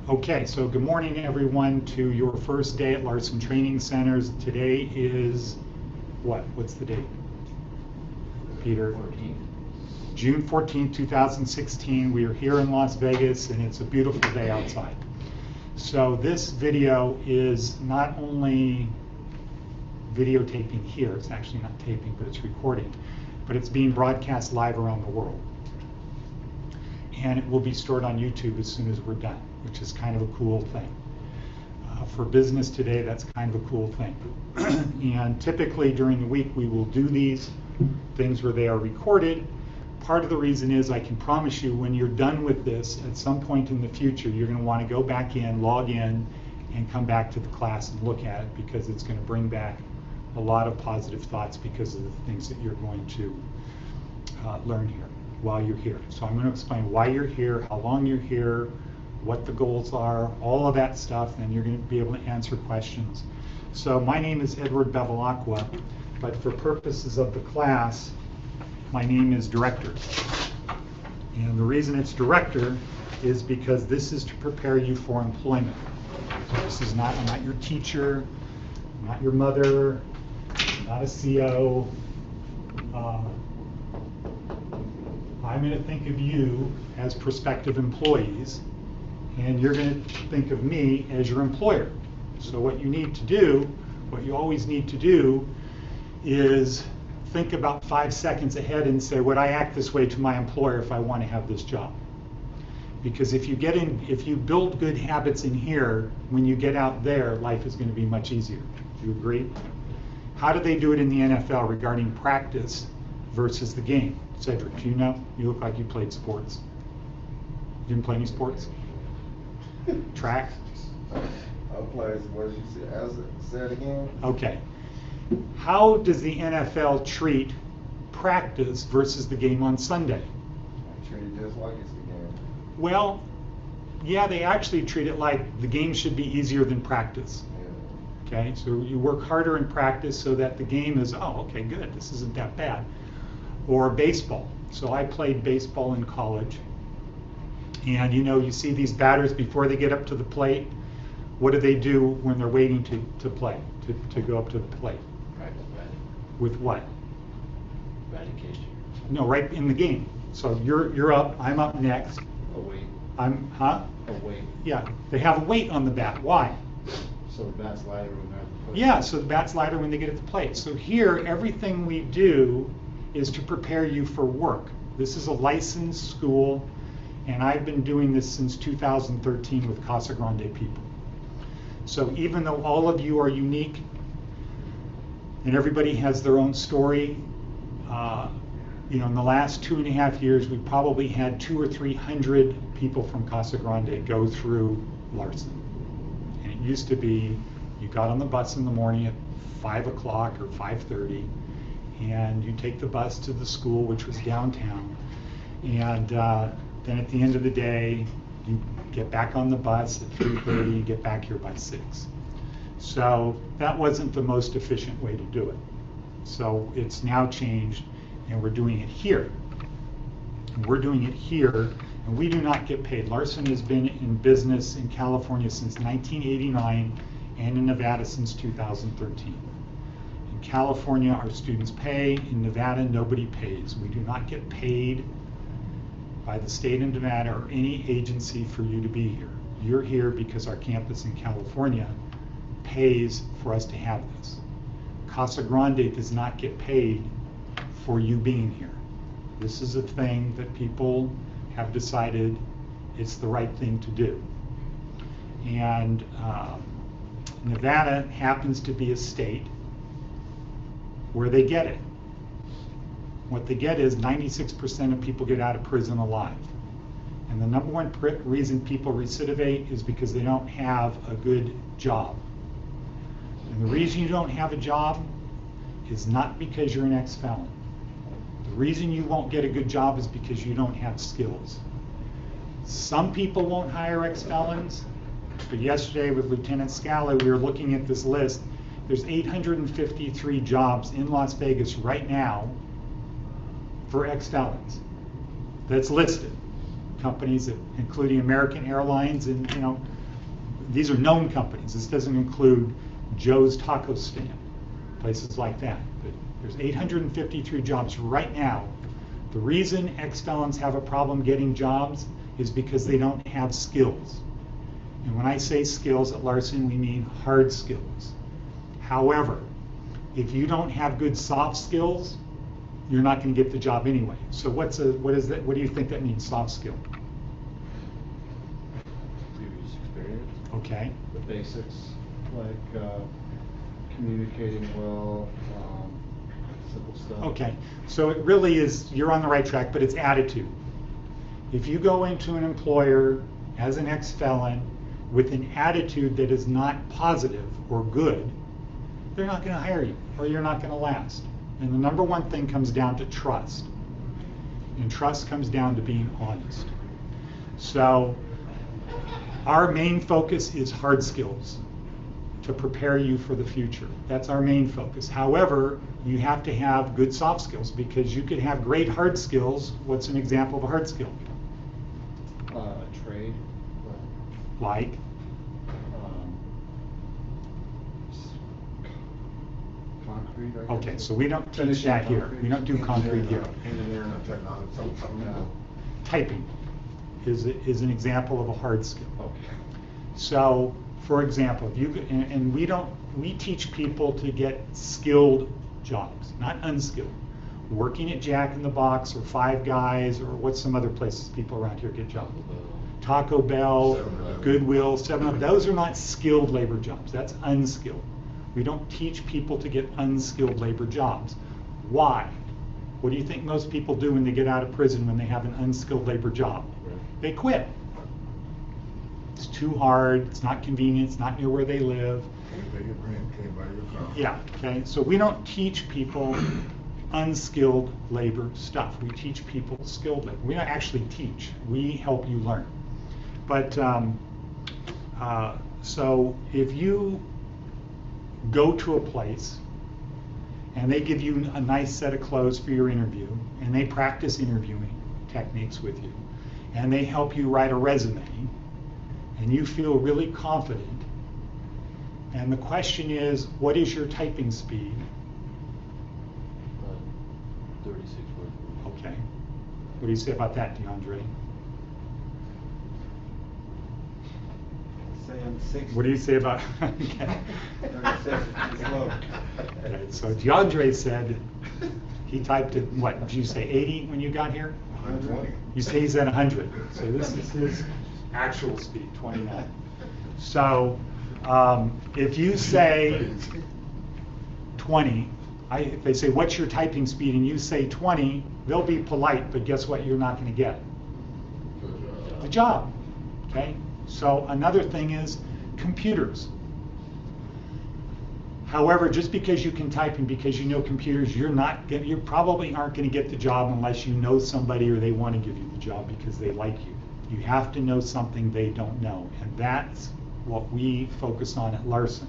Okay, so good morning everyone to your first day at Larson Training Centers. Today is what? What's the date? Peter? 14th. June 14th, 2016. We are here in Las Vegas and it's a beautiful day outside. So this video is not only videotaping here, it's actually not taping, but it's recording, but it's being broadcast live around the world. And it will be stored on YouTube as soon as we're done, which is kind of a cool thing. For business today, that's kind of a cool thing. And typically during the week, we will do these things where they are recorded. Part of the reason is I can promise you when you're done with this, at some point in the future, you're going to want to go back in, log in, and come back to the class and look at it because it's going to bring back a lot of positive thoughts because of the things that you're going to learn here while you're here. So I'm going to explain why you're here, how long you're here, what the goals are, all of that stuff, and you're going to be able to answer questions. So my name is Edward Bevilacqua, but for purposes of the class, my name is Director. And the reason it's Director is because this is to prepare you for employment. This is not, I'm not your teacher, I'm not your mother, I'm not a CO. I'm going to think of you as prospective employees, and you're going to think of me as your employer. So what you need to do, what you always need to do, is think about 5 seconds ahead and say, would I act this way to my employer if I want to have this job? Because if you build good habits in here, when you get out there, life is going to be much easier. Do you agree? How do they do it in the NFL regarding practice versus the game? Cedric, do you know? You look like you played sports. You didn't play any sports? Track? I played, what did you say it again? Okay. How does the NFL treat practice versus the game on Sunday? I treat it just like it's the game. Well, yeah, they actually treat it like the game should be easier than practice. Yeah. Okay, so you work harder in practice so that the game is, oh, okay, good, this isn't that bad. Or baseball. So I played baseball in college. And you see these batters before they get up to the plate, what do they do when they're waiting to play, to go up to the plate? Practice batting. With what? Batting cage. No, right in the game. So you're up, I'm up next. A weight. Huh? A weight. Yeah, they have a weight on the bat. Why? So the bat's lighter when they're at the plate. Yeah, so the bat's lighter when they get at the plate. So here, everything we do is to prepare you for work. This is a licensed school, and I've been doing this since 2013 with Casa Grande people. So even though all of you are unique, and everybody has their own story, in the last 2.5 years, we probably had 200 or 300 people from Casa Grande go through Larson. And it used to be, you got on the bus in the morning at 5 o'clock or 5:30, and you take the bus to the school, which was downtown, and then at the end of the day, you get back on the bus at 3:30, you get back here by 6. So that wasn't the most efficient way to do it. So it's now changed, and we're doing it here. And we're doing it here, and we do not get paid. Larson has been in business in California since 1989, and in Nevada since 2013. In California, our students pay. In Nevada, nobody pays. We do not get paid by the state of Nevada or any agency for you to be here. You're here because our campus in California pays for us to have this. Casa Grande does not get paid for you being here. This is a thing that people have decided it's the right thing to do. And Nevada happens to be a state where they get it. What they get is 96% of people get out of prison alive. And the number one reason people recidivate is because they don't have a good job. And the reason you don't have a job is not because you're an ex-felon. The reason you won't get a good job is because you don't have skills. Some people won't hire ex-felons, but yesterday with Lieutenant Scala, we were looking at this list. There's 853 jobs in Las Vegas right now for ex-felons that's listed. Companies that, including American Airlines and these are known companies. This doesn't include Joe's Taco Stand, places like that. But there's 853 jobs right now. The reason ex-felons have a problem getting jobs is because they don't have skills. And when I say skills at Larson, we mean hard skills. However, if you don't have good soft skills, you're not going to get the job anyway. So what is that? What do you think that means, soft skill? Previous experience. Okay. The basics, like communicating well, simple stuff. Okay. So it really is, you're on the right track, but it's attitude. If you go into an employer as an ex-felon with an attitude that is not positive or good, they're not going to hire you, or you're not going to last. And the number one thing comes down to trust. And trust comes down to being honest. So our main focus is hard skills to prepare you for the future. That's our main focus. However, you have to have good soft skills, because you could have great hard skills. What's an example of a hard skill? Trade. Like? Concrete, I guess. Okay, so we don't teach Finishing that here. concrete. We don't do concrete here. Engineering or technology, something. Yeah. Typing is an example of a hard skill. Okay. So, for example, if you and we teach people to get skilled jobs, not unskilled. Working at Jack in the Box or Five Guys, or what's some other places people around here get jobs? Taco Bell, 7-Eleven. Goodwill, 7-Eleven. Those are not skilled labor jobs. That's unskilled. We don't teach people to get unskilled labor jobs. Why? What do you think most people do when they get out of prison when they have an unskilled labor job? They quit. It's too hard, it's not convenient, it's not near where they live. Can't pay your rent, can't buy your car. Yeah, okay, so we don't teach people unskilled labor stuff. We teach people skilled labor. We don't actually teach, we help you learn. But, so if you go to a place and they give you a nice set of clothes for your interview, and they practice interviewing techniques with you, and they help you write a resume, and you feel really confident, and the question is, what is your typing speed? 36 words. Okay. What do you say about that, DeAndre? Say I'm 60. What do you say about? Okay. 36 is slow. Okay, so DeAndre said he typed it, what, did you say 80 when you got here? 120. You say he's at 100. So this is his actual speed, 29. So if you say 20, if they say, what's your typing speed? And you say 20, they'll be polite, but guess what you're not going to get? The job. Okay? So another thing is computers. However, just because you can type and because you know computers, you probably aren't going to get the job unless you know somebody or they want to give you the job because they like you. You have to know something they don't know, and that's what we focus on at Larson.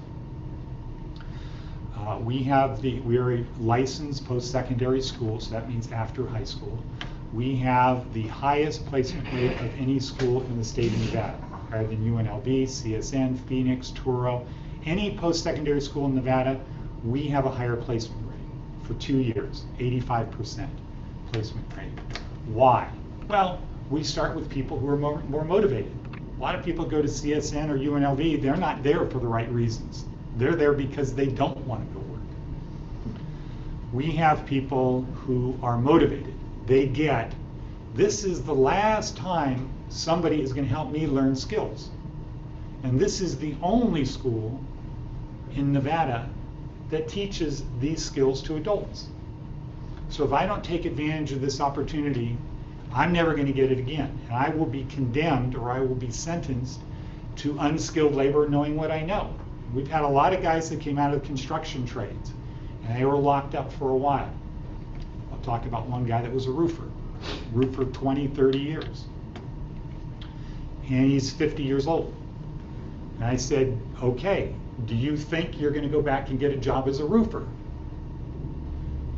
We are a licensed post-secondary school, so that means after high school. We have the highest placement rate of any school in the state of Nevada, higher than UNLV, CSN, Phoenix, Touro. Any post-secondary school in Nevada, we have a higher placement rate for 2 years, 85% placement rate. Why? Well, we start with people who are more motivated. A lot of people go to CSN or UNLV, they're not there for the right reasons. They're there because they don't want to go work. We have people who are motivated. They get, this is the last time somebody is going to help me learn skills. And this is the only school in Nevada that teaches these skills to adults. So if I don't take advantage of this opportunity, I'm never going to get it again. And I will be condemned, or I will be sentenced to unskilled labor knowing what I know. We've had a lot of guys that came out of construction trades, and they were locked up for a while. I'll talk about one guy that was a roofer 20, 30 years. And he's 50 years old. And I said, okay, do you think you're going to go back and get a job as a roofer?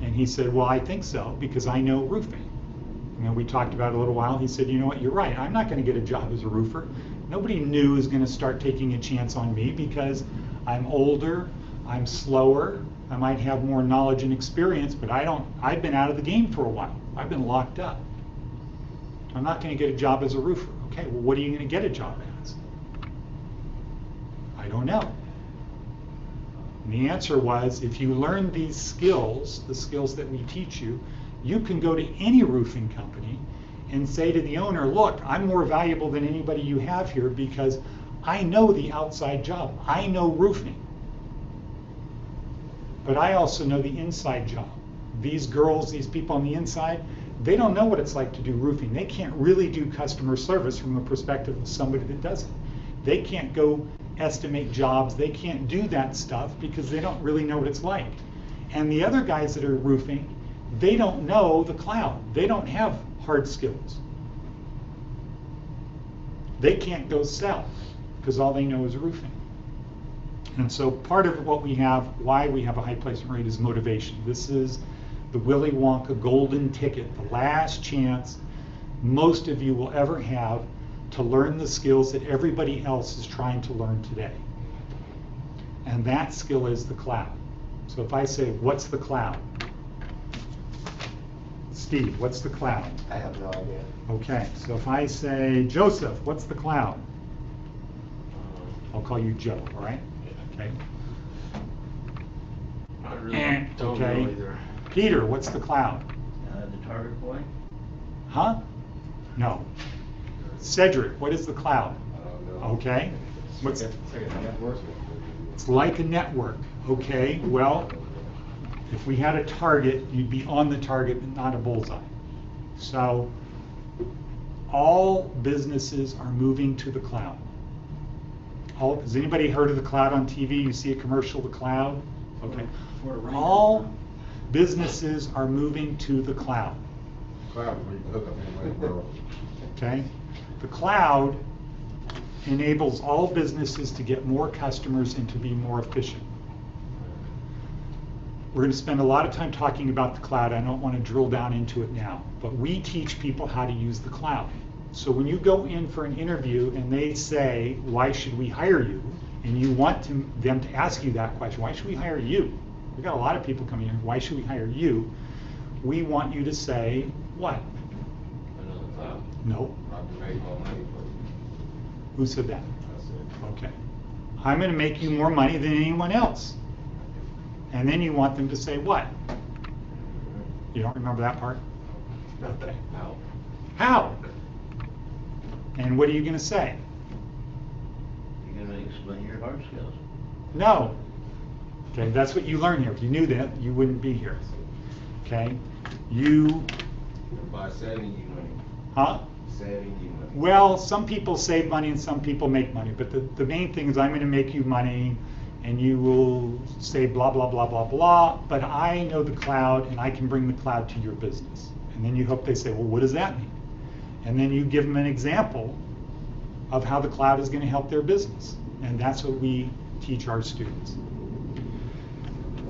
And he said, well, I think so, because I know roofing. And then we talked about it a little while. He said, you know what, you're right. I'm not going to get a job as a roofer. Nobody new is going to start taking a chance on me because I'm older, I'm slower, I might have more knowledge and experience, but I've been out of the game for a while. I've been locked up. I'm not going to get a job as a roofer. Okay, well, what are you going to get a job as? I don't know. And the answer was, if you learn these skills, the skills that we teach you, you can go to any roofing company and say to the owner, look, I'm more valuable than anybody you have here because I know the outside job. I know roofing. But I also know the inside job. These girls, these people on the inside, they don't know what it's like to do roofing. They can't really do customer service from the perspective of somebody that does it. They can't go estimate jobs. They can't do that stuff because they don't really know what it's like. And the other guys that are roofing, they don't know the cloud. They don't have hard skills. They can't go sell because all they know is roofing. And so part of what we have, why we have a high placement rate, is motivation. This is the Willy Wonka golden ticket, the last chance most of you will ever have to learn the skills that everybody else is trying to learn today. And that skill is the cloud. So if I say, what's the cloud? Steve, what's the cloud? I have no idea. Okay, so if I say, Joseph, what's the cloud? I'll call you Joe, all right? Okay. I really And, don't okay. know either. Peter, what's the cloud? The target point? Huh? No. Cedric, what is the cloud? I don't know. Okay. What's It's like a network. It's like a network. Okay, well, if we had a target, you'd be on the target but not a bullseye. So all businesses are moving to the cloud. Has anybody heard of the cloud on TV? You see a commercial, the cloud? Okay. All businesses are moving to the cloud. Cloud where you can hook up anywhere in the world. Okay? The cloud enables all businesses to get more customers and to be more efficient. We're going to spend a lot of time talking about the cloud. I don't want to drill down into it now, but we teach people how to use the cloud. So when you go in for an interview and they say, why should we hire you? And you want them to ask you that question, why should we hire you? We've got a lot of people coming in, why should we hire you? We want you to say, what? Another cloud. No. I can make more money for you. Who said that? I said, Okay. I'm going to make you more money than anyone else. And then you want them to say what? You don't remember that part? Okay. How? How? And what are you going to say? You're gonna explain your hard skills. No. Okay, that's what you learn here. If you knew that, you wouldn't be here. Okay? You, by saving you money. huh? Saving you money. Well, some people save money and some people make money, but the main thing is I'm going to make you money and you will say blah, blah, blah, blah, blah, but I know the cloud and I can bring the cloud to your business. And then you hope they say, well, what does that mean? And then you give them an example of how the cloud is going to help their business. And that's what we teach our students.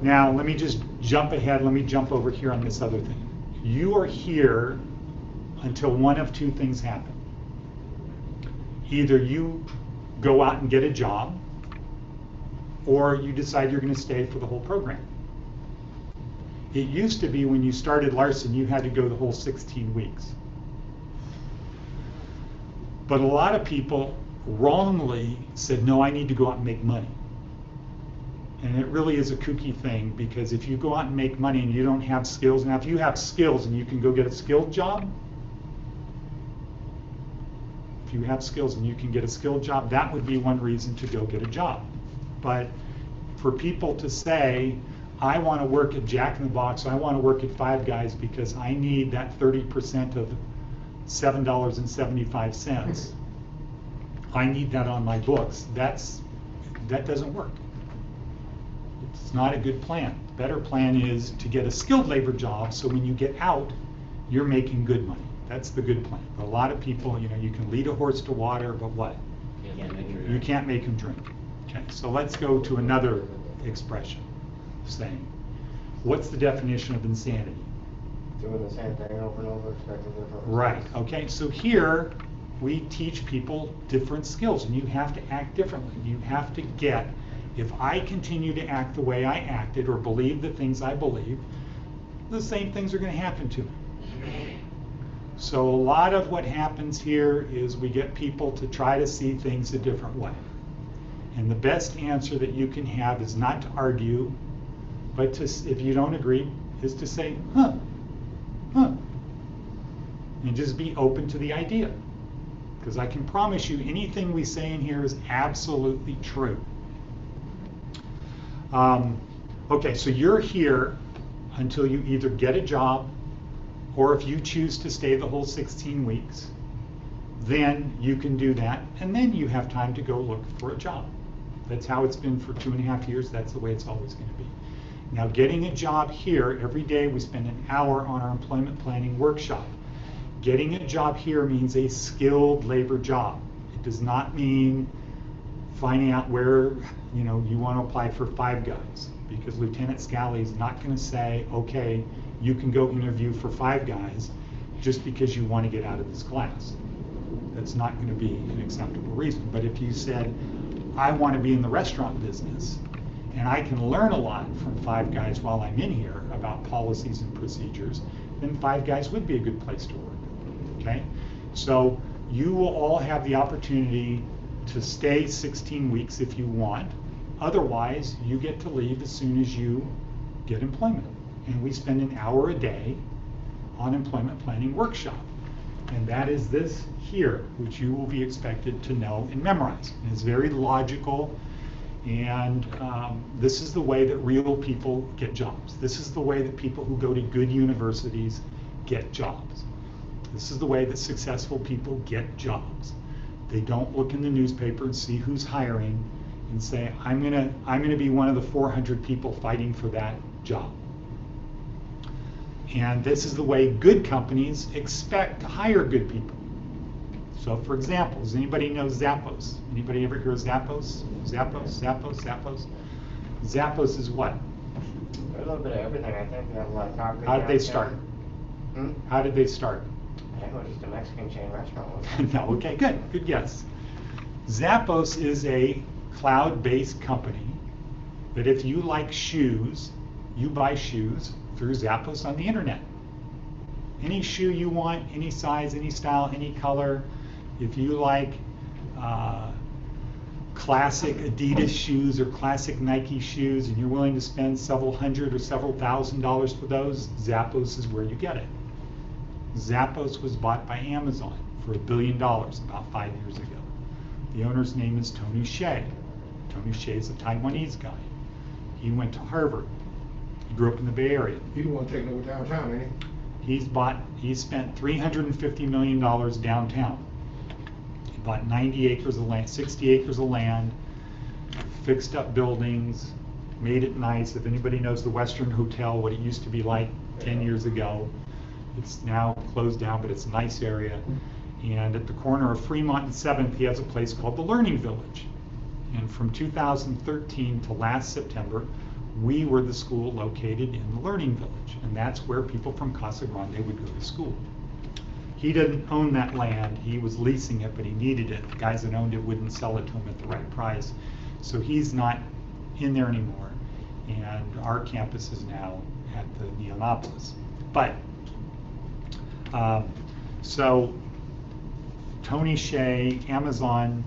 Now, let me just jump ahead. Let me jump over here on this other thing. You are here until one of two things happen. Either you go out and get a job, or you decide you're going to stay for the whole program. It used to be when you started Larson, you had to go the whole 16 weeks. But a lot of people wrongly said, no, I need to go out and make money. And it really is a kooky thing, because if you go out and make money and you don't have skills, now if you have skills and you can go get a skilled job, if you have skills and you can get a skilled job, that would be one reason to go get a job. But for people to say, I want to work at Jack in the Box, I want to work at Five Guys because I need that 30% of $7.75. I need that on my books. That doesn't work. It's not a good plan. The better plan is to get a skilled labor job so when you get out, you're making good money. That's the good plan. But a lot of people, you can lead a horse to water, but what? You can't make him drink. Okay, so let's go to another expression saying, what's the definition of insanity? Doing the same thing over and over, expecting different results. Right, okay, so here we teach people different skills, and you have to act differently. You have to get, if I continue to act the way I acted or believe the things I believe, the same things are going to happen to me. So a lot of what happens here is we get people to try to see things a different way. And the best answer that you can have is not to argue, but to, if you don't agree, is to say, huh, and just be open to the idea. Because I can promise you anything we say in here is absolutely true. Okay, so you're here until you either get a job, or if you choose to stay the whole 16 weeks, then you can do that, and then you have time to go look for a job. That's how it's been for 2.5 years. That's the way it's always going to be. Now, getting a job here, every day we spend an hour on our employment planning workshop. Getting a job here means a skilled labor job. It does not mean finding out where you want to apply for Five Guys, because Lieutenant Scally is not going to say, okay, you can go interview for Five Guys just because you want to get out of this class. That's not going to be an acceptable reason. But if you said, I want to be in the restaurant business, and I can learn a lot from Five Guys while I'm in here about policies and procedures, then Five Guys would be a good place to work. Okay? So you will all have the opportunity to stay 16 weeks if you want. Otherwise, you get to leave as soon as you get employment. And we spend an hour a day on employment planning workshop. And that is this here, which you will be expected to know and memorize. And it's very logical, and this is the way that real people get jobs. This is the way that people who go to good universities get jobs. This is the way that successful people get jobs. They don't look in the newspaper and see who's hiring and say, I'm gonna be one of the 400 people fighting for that job. And this is the way good companies expect to hire good people. So for example, does anybody know Zappos? Anybody ever hear of Zappos? Zappos? Zappos is what? A little bit of everything, I think. They have like coffee. How did they start? How did they start? I think it was just a Mexican chain restaurant. Wasn't it? No, okay, good guess. Zappos is a cloud-based company that if you like shoes, you buy shoes through Zappos on the internet. Any shoe you want, any size, any style, any color. If you like classic Adidas shoes or classic Nike shoes and you're willing to spend several hundred or several $1,000s for those, Zappos is where you get it. Zappos was bought by Amazon for $1 billion about 5 years ago. The owner's name is Tony Hsieh. Tony Hsieh is a Taiwanese guy. He went to Harvard. He grew up in the Bay Area. You don't want to take it over downtown, ain't he? He's spent $350 million downtown. He bought 90 acres of land, 60 acres of land, fixed up buildings, made it nice. If anybody knows the Western Hotel, what it used to be like 10 years ago, it's now closed down, but it's a nice area. And at the corner of Fremont and 7th, he has a place called the Learning Village. And from 2013 to last September, we were the school located in the Learning Village. And that's where people from Casa Grande would go to school. He didn't own that land. He was leasing it, but he needed it. The guys that owned it wouldn't sell it to him at the right price. So he's not in there anymore. And our campus is now at the Neonopolis. But, so Tony Hsieh, Amazon,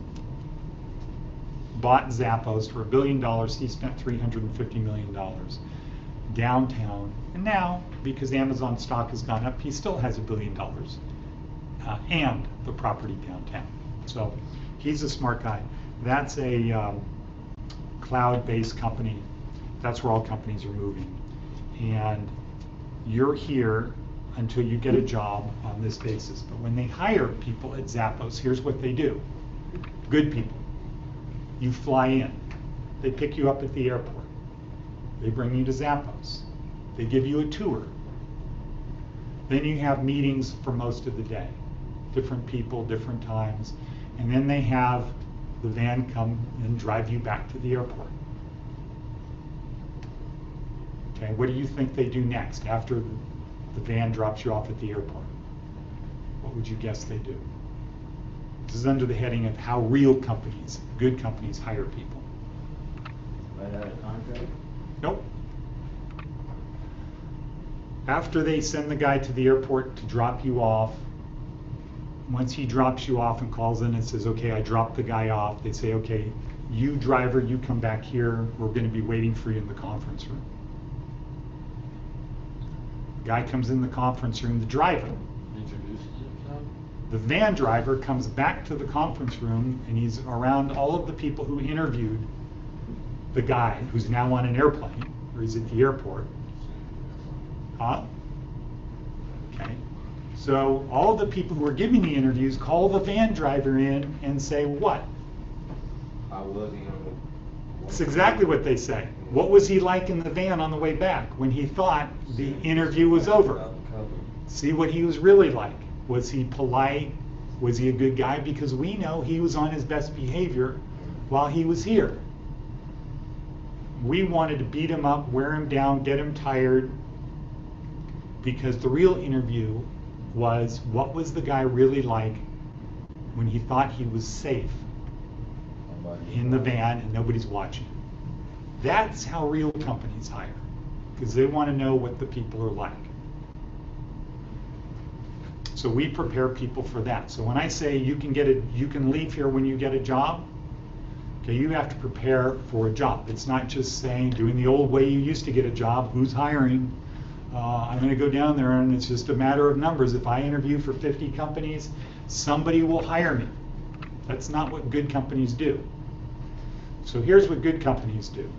bought Zappos for $1 billion. He spent $350 million downtown. And now, because Amazon stock has gone up, he still has $1 billion and the property downtown. So he's a smart guy. That's a cloud-based company. That's where all companies are moving. And you're here until you get a job on this basis. But when they hire people at Zappos, here's what they do. Good people. You fly in. They pick you up at the airport. They bring you to Zappos. They give you a tour. Then you have meetings for most of the day. Different people, different times. And then they have the van come and drive you back to the airport. Okay, what do you think they do next after The van drops you off at the airport. What would you guess they do? This is under the heading of how real companies, good companies, hire people. Write out a contract? Nope. After they send the guy to the airport to drop you off, once he drops you off and calls in and says, okay, I dropped the guy off, they say, okay, you driver, you come back here, we're going to be waiting for you in the conference room. The guy comes in the conference room, the driver, Introduces himself? the van driver comes back to the conference room and he's around all of the people who interviewed the guy who's now on an airplane, or he's at the airport. Huh? Okay. So all the people who are giving the interviews call the van driver in and say what? How was he on the? It's exactly what they say. What was he like in the van on the way back when he thought the interview was over? See what he was really like. Was he polite? Was he a good guy? Because we know he was on his best behavior while he was here. We wanted to beat him up, wear him down, get him tired, because the real interview was, what was the guy really like when he thought he was safe in the van and nobody's watching? That's how real companies hire, because they want to know what the people are like. So we prepare people for that. So when I say you can leave here when you get a job, okay, you have to prepare for a job. It's not just saying, doing the old way you used to get a job, who's hiring? I'm going to go down there and it's just a matter of numbers. If I interview for 50 companies, somebody will hire me. That's not what good companies do. So here's what good companies do.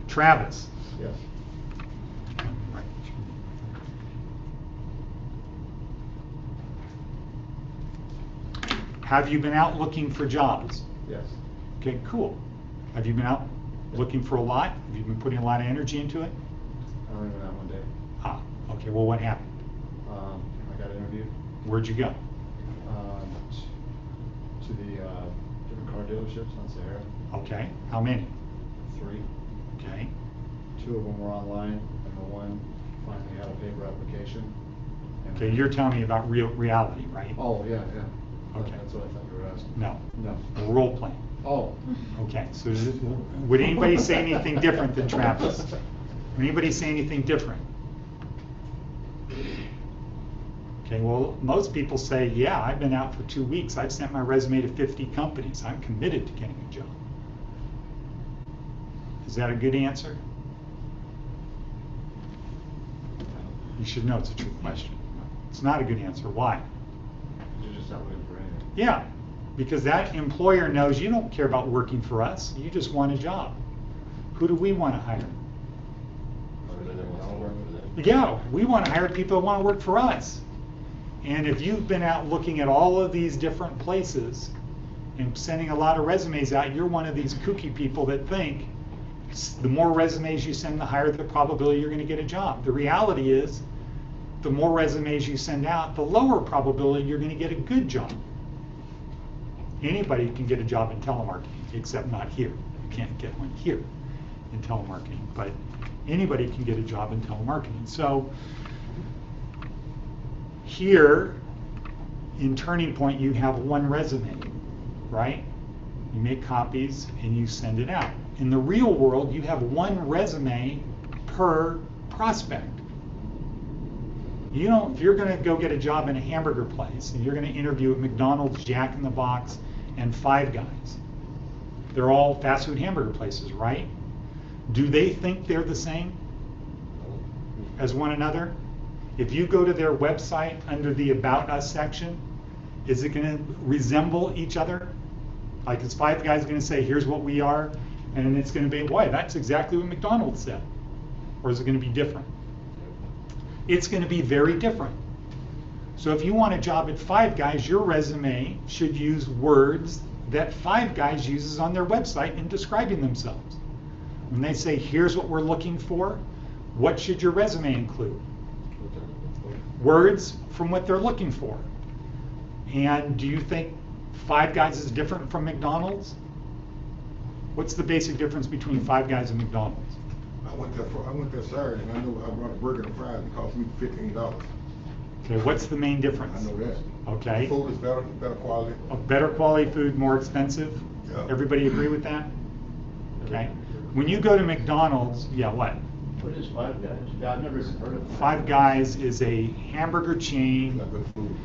Travis. Yes. Have you been out looking for jobs? Yes. Okay, cool. Have you been out looking for a lot? Have you been putting a lot of energy into it? I only went out one day. Ah, okay, well, what happened? I got interviewed. Where'd you go? To the different car dealerships on Sahara. Okay, how many? 3. Okay, 2 of them were online, and the one finally had a paper application. And okay, you're telling me about reality, right? Oh, yeah, yeah. Okay. That's what I thought you were asking. No, No. a role playing. Oh. Okay, so would anybody say anything different than Travis? Would anybody say anything different? Okay, well, most people say, yeah, I've been out for 2 weeks. I've sent my resume to 50 companies. I'm committed to getting a job. Is that a good answer? You should know it's a trick question. It's not a good answer. Why? You're just not looking for anything. Yeah, because that employer knows you don't care about working for us. You just want a job. Who do we want to hire? Yeah, we want to hire people that want to work for us. And if you've been out looking at all of these different places and sending a lot of resumes out, you're one of these kooky people that think the more resumes you send, the higher the probability you're going to get a job. The reality is, the more resumes you send out, the lower probability you're going to get a good job. Anybody can get a job in telemarketing, except not here. You can't get one here in telemarketing, but anybody can get a job in telemarketing. So here in Turning Point, you have one resume, right? You make copies and you send it out. In the real world, you have one resume per prospect. You don't, if you're going to go get a job in a hamburger place and you're going to interview at McDonald's, Jack in the Box, and Five Guys, they're all fast food hamburger places, right? Do they think they're the same as one another? If you go to their website under the About Us section, is it going to resemble each other? Like, is Five Guys going to say, here's what we are, and it's going to be, boy, that's exactly what McDonald's said? Or is it going to be different? It's going to be very different. So if you want a job at Five Guys, your resume should use words that Five Guys uses on their website in describing themselves. When they say, here's what we're looking for, what should your resume include? Words from what they're looking for. And do you think Five Guys is different from McDonald's? What's the basic difference between Five Guys and McDonald's? I went there Saturday, and I know I brought a burger and fries, it cost me $15. Okay, what's the main difference? I know that. Okay. Food is better quality. A better quality food, more expensive? Yeah. Everybody agree with that? Okay. When you go to McDonald's, yeah, what? What is Five Guys? Yeah, I've never heard of it. Five Guys is a hamburger chain Got good food.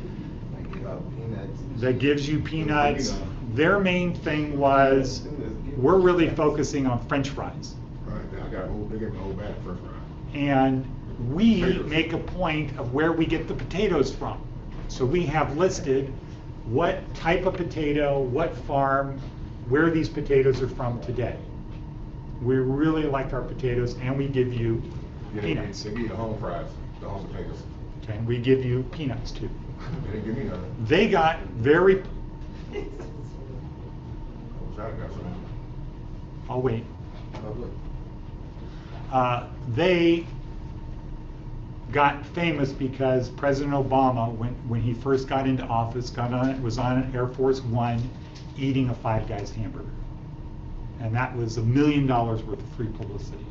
I give out peanuts. that gives you peanuts. Their main thing was, we're really focusing on French fries. Right, then they gave me a whole bag of French fries. And we Potatoes. make a point of where we get the potatoes from. So we have listed what type of potato, what farm, where these potatoes are from today. We really like our potatoes, and we give you peanuts. They give you the home fries, the home potatoes. Okay, we give you peanuts too. They didn't give me none. They got very, I wish I'd got some. I'll wait. Oh, look. They got famous because President Obama, when he first got into office, was on Air Force One eating a Five Guys hamburger. And that was $1 million worth of free publicity.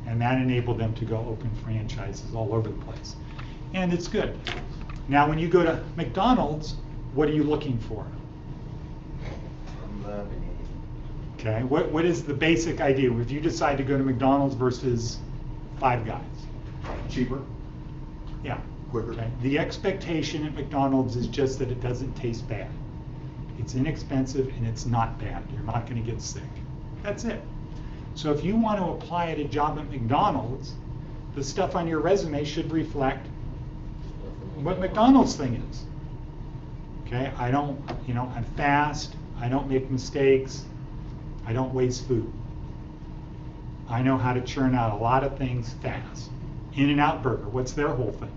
And that enabled them to go open franchises all over the place. And it's good. Now, when you go to McDonald's, what are you looking for? I'm loving it. Okay, what is the basic idea if you decide to go to McDonald's versus Five Guys? Cheaper, Yeah. quicker. Okay. The expectation at McDonald's is just that it doesn't taste bad. It's inexpensive and it's not bad. You're not going to get sick. That's it. So if you want to apply at a job at McDonald's, the stuff on your resume should reflect what McDonald's thing is. Okay, I'm fast, I don't make mistakes, I don't waste food. I know how to churn out a lot of things fast. In-N-Out Burger, what's their whole thing?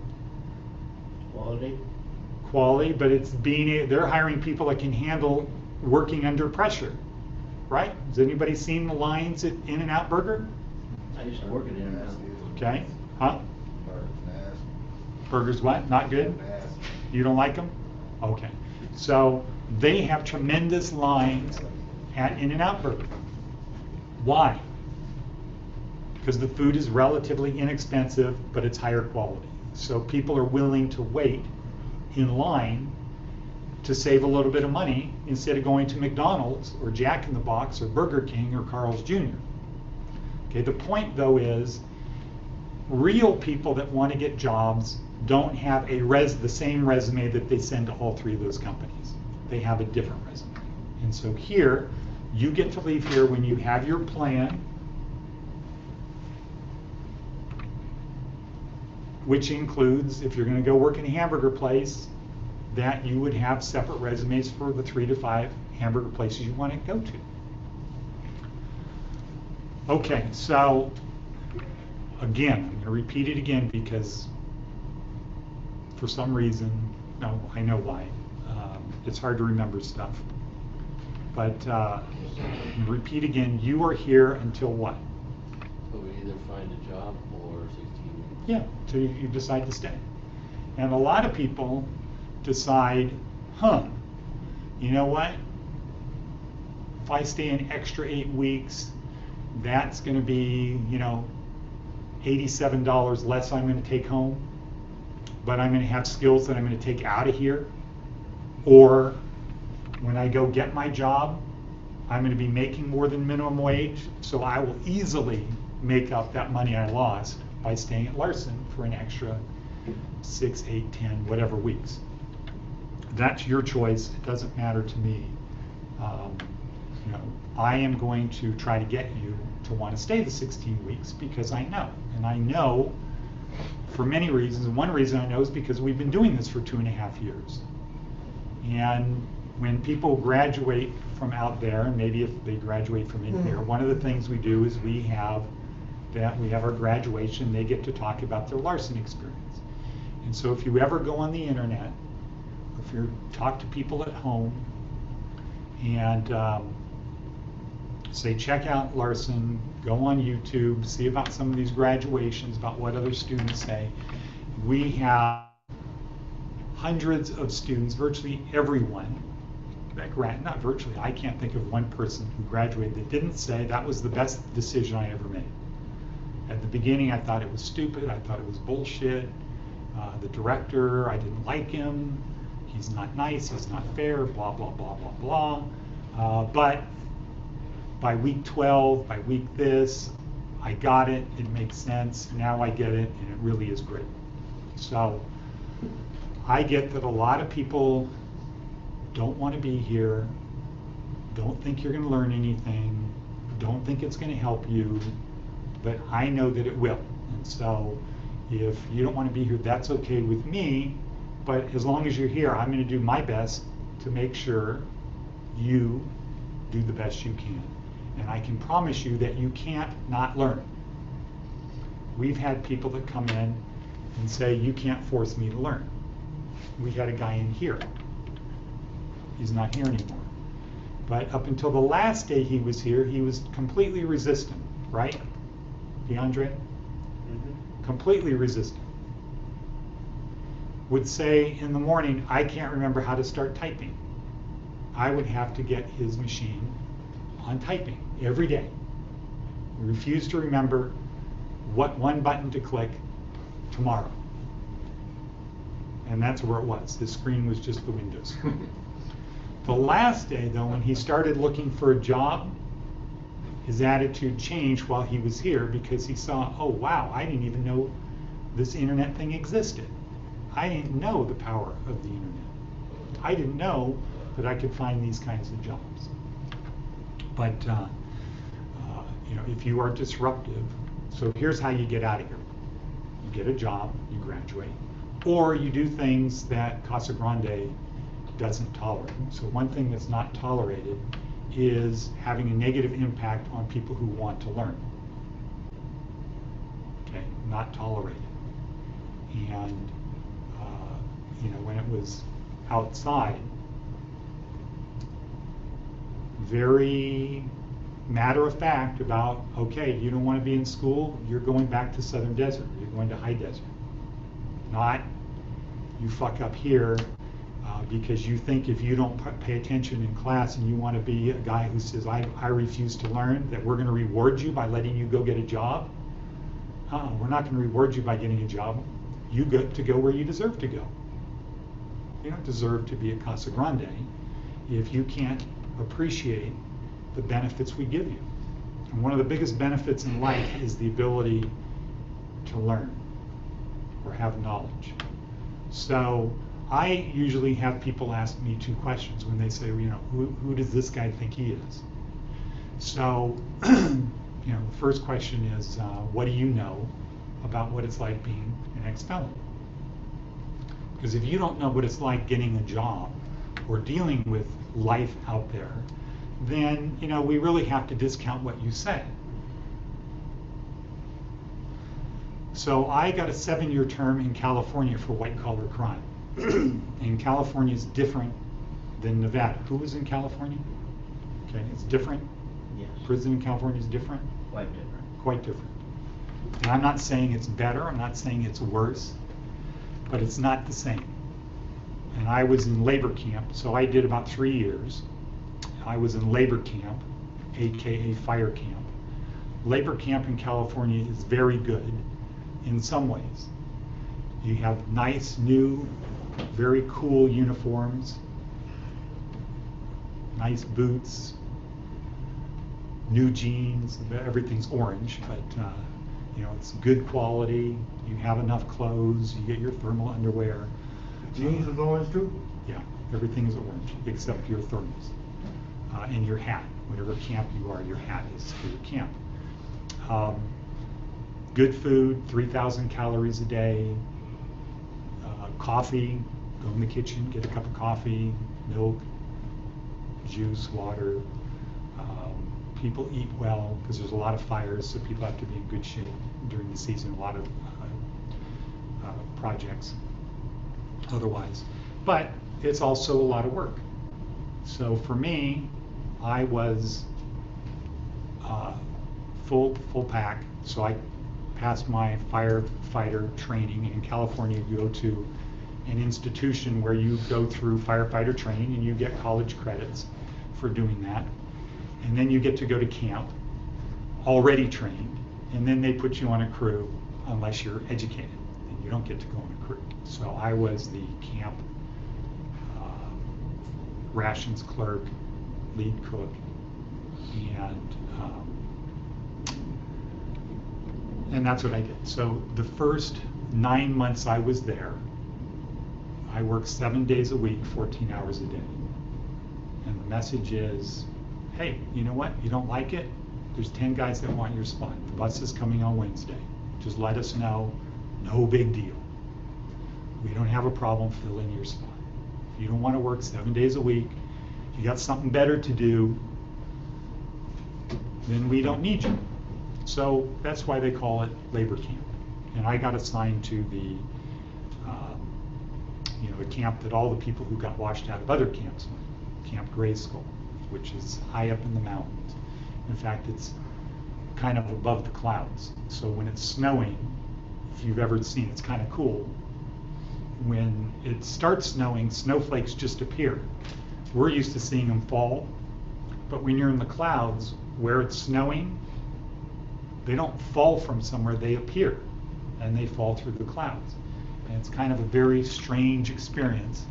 Quality? Quality, but it's they're hiring people that can handle working under pressure, right? Has anybody seen the lines at In-N-Out Burger? I used to work at In-N-Out. Okay, huh? Burger's nasty. Burgers what? Not good? Nasty. You don't like them? Okay. So they have tremendous lines at In-N-Out Burger. Why? Because the food is relatively inexpensive, but it's higher quality. So people are willing to wait in line to save a little bit of money instead of going to McDonald's or Jack in the Box or Burger King or Carl's Jr. Okay, the point though is real people that want to get jobs don't have the same resume that they send to all three of those companies. They have a different resume. And so here, you get to leave here when you have your plan, which includes, if you're going to go work in a hamburger place, that you would have separate resumes for the 3 to 5 hamburger places you want to go to. Okay, so again, I'm going to repeat it again because for some reason, no, I know why. It's hard to remember stuff. But I'm going to repeat again, you are here until what? So we either find a job or 16 weeks. Yeah, till you decide to stay. And a lot of people decide, you know what? If I stay an extra 8 weeks, that's going to be, $87 less I'm going to take home, but I'm going to have skills that I'm going to take out of here. Or when I go get my job, I'm going to be making more than minimum wage, so I will easily make up that money I lost by staying at Larson for an extra 6, 8, 10, whatever weeks. That's your choice. It doesn't matter to me. I am going to try to get you to want to stay the 16 weeks because I know. And I know for many reasons. And one reason I know is because we've been doing this for 2.5 years. And when people graduate from out there, and maybe if they graduate from in here, one of the things we do is we have our graduation, they get to talk about their Larson experience. And so if you ever go on the internet, if you talk to people at home and say check out Larson, go on YouTube, see about some of these graduations, about what other students say. We have hundreds of students, virtually everyone that not virtually, I can't think of one person who graduated that didn't say that was the best decision I ever made. At the beginning, I thought it was stupid. I thought it was bullshit. The director, I didn't like him. He's not nice. He's not fair. Blah, blah, blah, blah, blah. But by week 12, by week this, I got it. It makes sense. Now I get it, and it really is great. So I get that a lot of people don't want to be here, don't think you're going to learn anything, don't think it's going to help you, but I know that it will. And so if you don't want to be here, that's okay with me, but as long as you're here, I'm going to do my best to make sure you do the best you can. And I can promise you that you can't not learn. We've had people that come in and say, you can't force me to learn. We had a guy in here. He's not here anymore. But up until the last day he was here, he was completely resistant, right? DeAndre? Completely resistant. Would say in the morning, I can't remember how to start typing. I would have to get his machine on typing every day. He refused to remember what one button to click tomorrow. And that's where it was. His screen was just the windows. The last day, though, when he started looking for a job, his attitude changed while he was here because he saw, oh wow, I didn't even know this internet thing existed. I didn't know the power of the internet. I didn't know that I could find these kinds of jobs. But you know, if you are disruptive, so here's how you get out of here. You get a job, you graduate, or you do things that Casa Grande doesn't tolerate. So one thing that's not tolerated is having a negative impact on people who want to learn. Okay, not tolerated. And you know, when it was outside, very matter of fact about, okay, you don't want to be in school, you're going back to Southern Desert, you're going to High Desert. Not you fuck up here because you think if you don't pay attention in class and you want to be a guy who says, I refuse to learn, that we're going to reward you by letting you go get a job. We're not going to reward you by getting a job. You get to go where you deserve to go. You don't deserve to be at Casa Grande if you can't appreciate the benefits we give you. And one of the biggest benefits in life is the ability to learn or have knowledge. So I usually have people ask me two questions when they say, you know, who does this guy think he is? So, you know, the first question is, what do you know about what it's like being an ex-felon? Because if you don't know what it's like getting a job or dealing with life out there, then, you know, we really have to discount what you say. So I got a 7-year term in California for white-collar crime. And California is different than Nevada. Who was in California? Okay, it's different. Yes. Prison in California is different. Quite different. Quite different. And I'm not saying it's better. I'm not saying it's worse, but it's not the same. And I was in labor camp, so I did about 3 years. I was in labor camp, aka fire camp. Labor camp in California is very good in some ways. You have nice, new, very cool uniforms, nice boots, new jeans, everything's orange, but you know, it's good quality. You have enough clothes, you get your thermal underwear. Jeans is orange too? Yeah, everything is orange except your thermals and your hat. Whatever camp you are, your hat is for your camp. Good food, 3,000 calories a day. Coffee, go in the kitchen, get a cup of coffee, milk, juice, water. People eat well because there's a lot of fires, so people have to be in good shape during the season. A lot of projects otherwise. But it's also a lot of work. So for me, I was full pack. So I passed my firefighter training. In California, you go to an institution where you go through firefighter training and you get college credits for doing that. And then you get to go to camp, already trained, and then they put you on a crew unless you're educated, and you don't get to go on a crew. So I was the camp rations clerk, lead cook, and that's what I did. So the first 9 months I was there, I worked 7 days a week, 14 hours a day. And the message is, hey, you know what? You don't like it? There's 10 guys that want your spot. The bus is coming on Wednesday. Just let us know. No big deal. We don't have a problem filling your spot. If you don't want to work 7 days a week, you got something better to do, then we don't need you. So that's why they call it labor camp. And I got assigned to the the camp that all the people who got washed out of other camps went, Camp Grayskull, which is high up in the mountains. In fact, it's kind of above the clouds. So when it's snowing, if you've ever seen, it's kind of cool. When it starts snowing, snowflakes just appear. We're used to seeing them fall, but when you're in the clouds, where it's snowing, they don't fall from somewhere, they appear, and they fall through the clouds. And it's kind of a very strange experience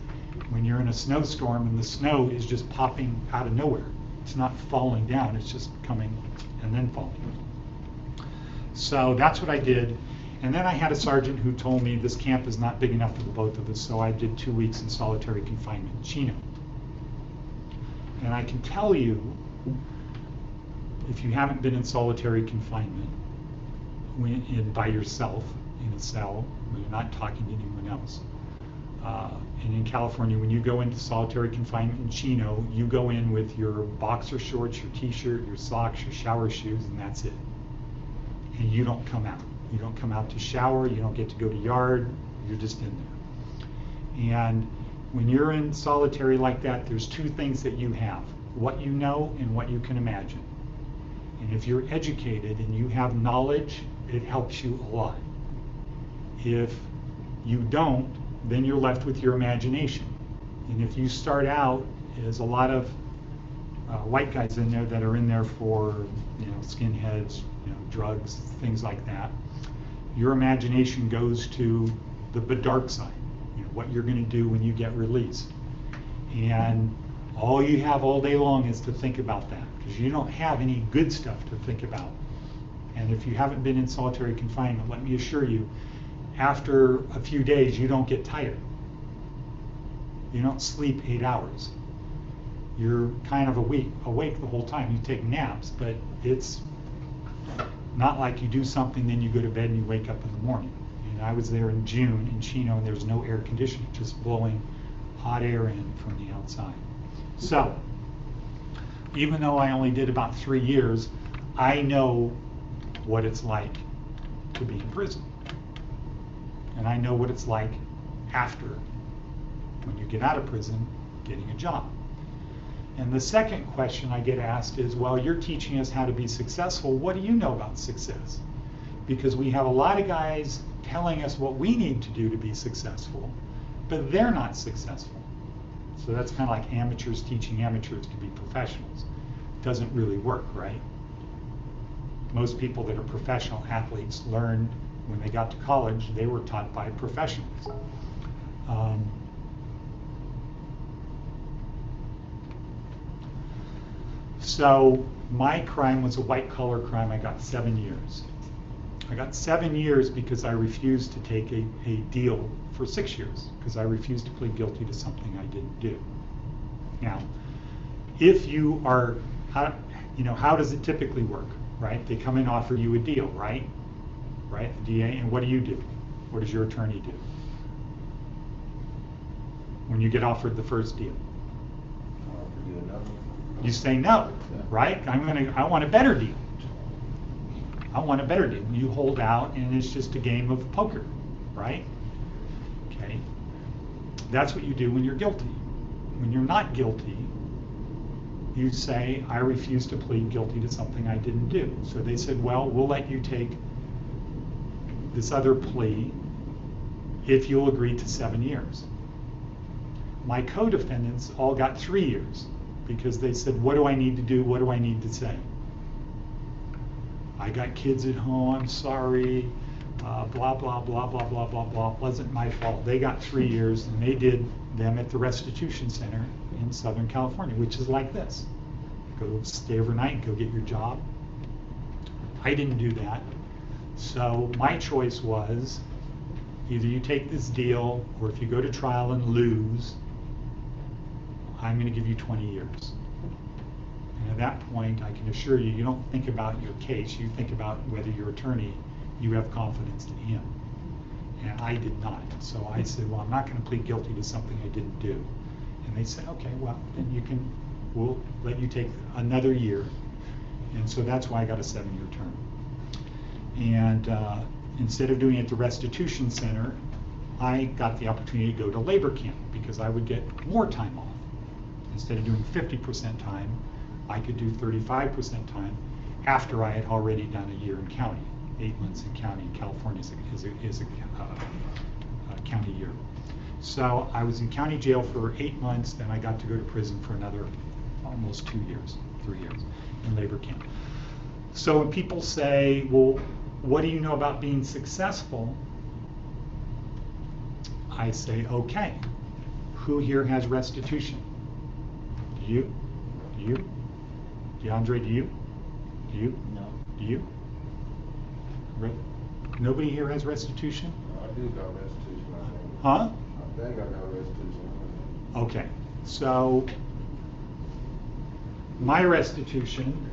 when you're in a snowstorm and the snow is just popping out of nowhere. It's not falling down, it's just coming and then falling. So that's what I did. And then I had a sergeant who told me this camp is not big enough for the both of us, so I did 2 weeks in solitary confinement in Chino. And I can tell you, if you haven't been in solitary confinement by yourself in a cell, when you're not talking to anyone else, and in California, when you go into solitary confinement in Chino, you go in with your boxer shorts, your t-shirt, your socks, your shower shoes, and that's it. And you don't come out. You don't come out to shower, you don't get to go to yard, you're just in there. And when you're in solitary like that, there's two things that you have: what you know and what you can imagine. And if you're educated and you have knowledge, it helps you a lot. If you don't, then you're left with your imagination. And if you start out, as a lot of white guys in there that are in there for, skinheads, drugs, things like that, your imagination goes to the dark side, what you're going to do when you get released. And all you have all day long is to think about that, because you don't have any good stuff to think about. And if you haven't been in solitary confinement, let me assure you, after a few days, you don't get tired. You don't sleep 8 hours. You're kind of awake the whole time. You take naps, but it's not like you do something, then you go to bed and you wake up in the morning. And I was there in June in Chino, and there was no air conditioning, just blowing hot air in from the outside. So, even though I only did about 3 years, I know what it's like to be in prison. And I know what it's like after, when you get out of prison, getting a job. And the second question I get asked is, well, you're teaching us how to be successful. What do you know about success? Because we have a lot of guys telling us what we need to do to be successful, but they're not successful. So that's kind of like amateurs teaching amateurs to be professionals. It doesn't really work, right? Most people that are professional athletes learned when they got to college, they were taught by professionals. So my crime was a white-collar crime. I got 7 years. I got 7 years because I refused to take a deal for 6 years, because I refused to plead guilty to something I didn't do. Now, if you are, how does it typically work, right? They come and offer you a deal, right? Right, the DA, and what do? What does your attorney do when you get offered the first deal? You say no, right? I want a better deal. I want a better deal. You hold out, and it's just a game of poker, right? Okay. That's what you do when you're guilty. When you're not guilty, you say, I refuse to plead guilty to something I didn't do. So they said, well, we'll let you take this other plea if you'll agree to 7 years. My co-defendants all got 3 years because they said, what do I need to do? What do I need to say? I got kids at home, I'm sorry, blah, blah, blah, blah, blah, blah, blah, wasn't my fault. They got 3 years, and they did them at the restitution center in Southern California, which is like this. Go stay overnight, go get your job. I didn't do that. So my choice was, either you take this deal, or if you go to trial and lose, I'm going to give you 20 years. And at that point, I can assure you, you don't think about your case, you think about whether your attorney, you have confidence in him. And I did not. So I said, well, I'm not going to plead guilty to something I didn't do. And they said, okay, well, then we'll let you take another year. And so that's why I got a 7-year term. And instead of doing it at the restitution center, I got the opportunity to go to labor camp because I would get more time off. Instead of doing 50% time, I could do 35% time after I had already done a year in county. 8 months in county in California is a county year. So I was in county jail for 8 months, then I got to go to prison for another almost 2 years, 3 years in labor camp. So when people say, well, what do you know about being successful? I say, okay, who here has restitution? Do you? Do you? DeAndre, do you? Do you? No. Do you? Nobody here has restitution? I do got restitution, I think. Huh? I think I got restitution. Okay, so my restitution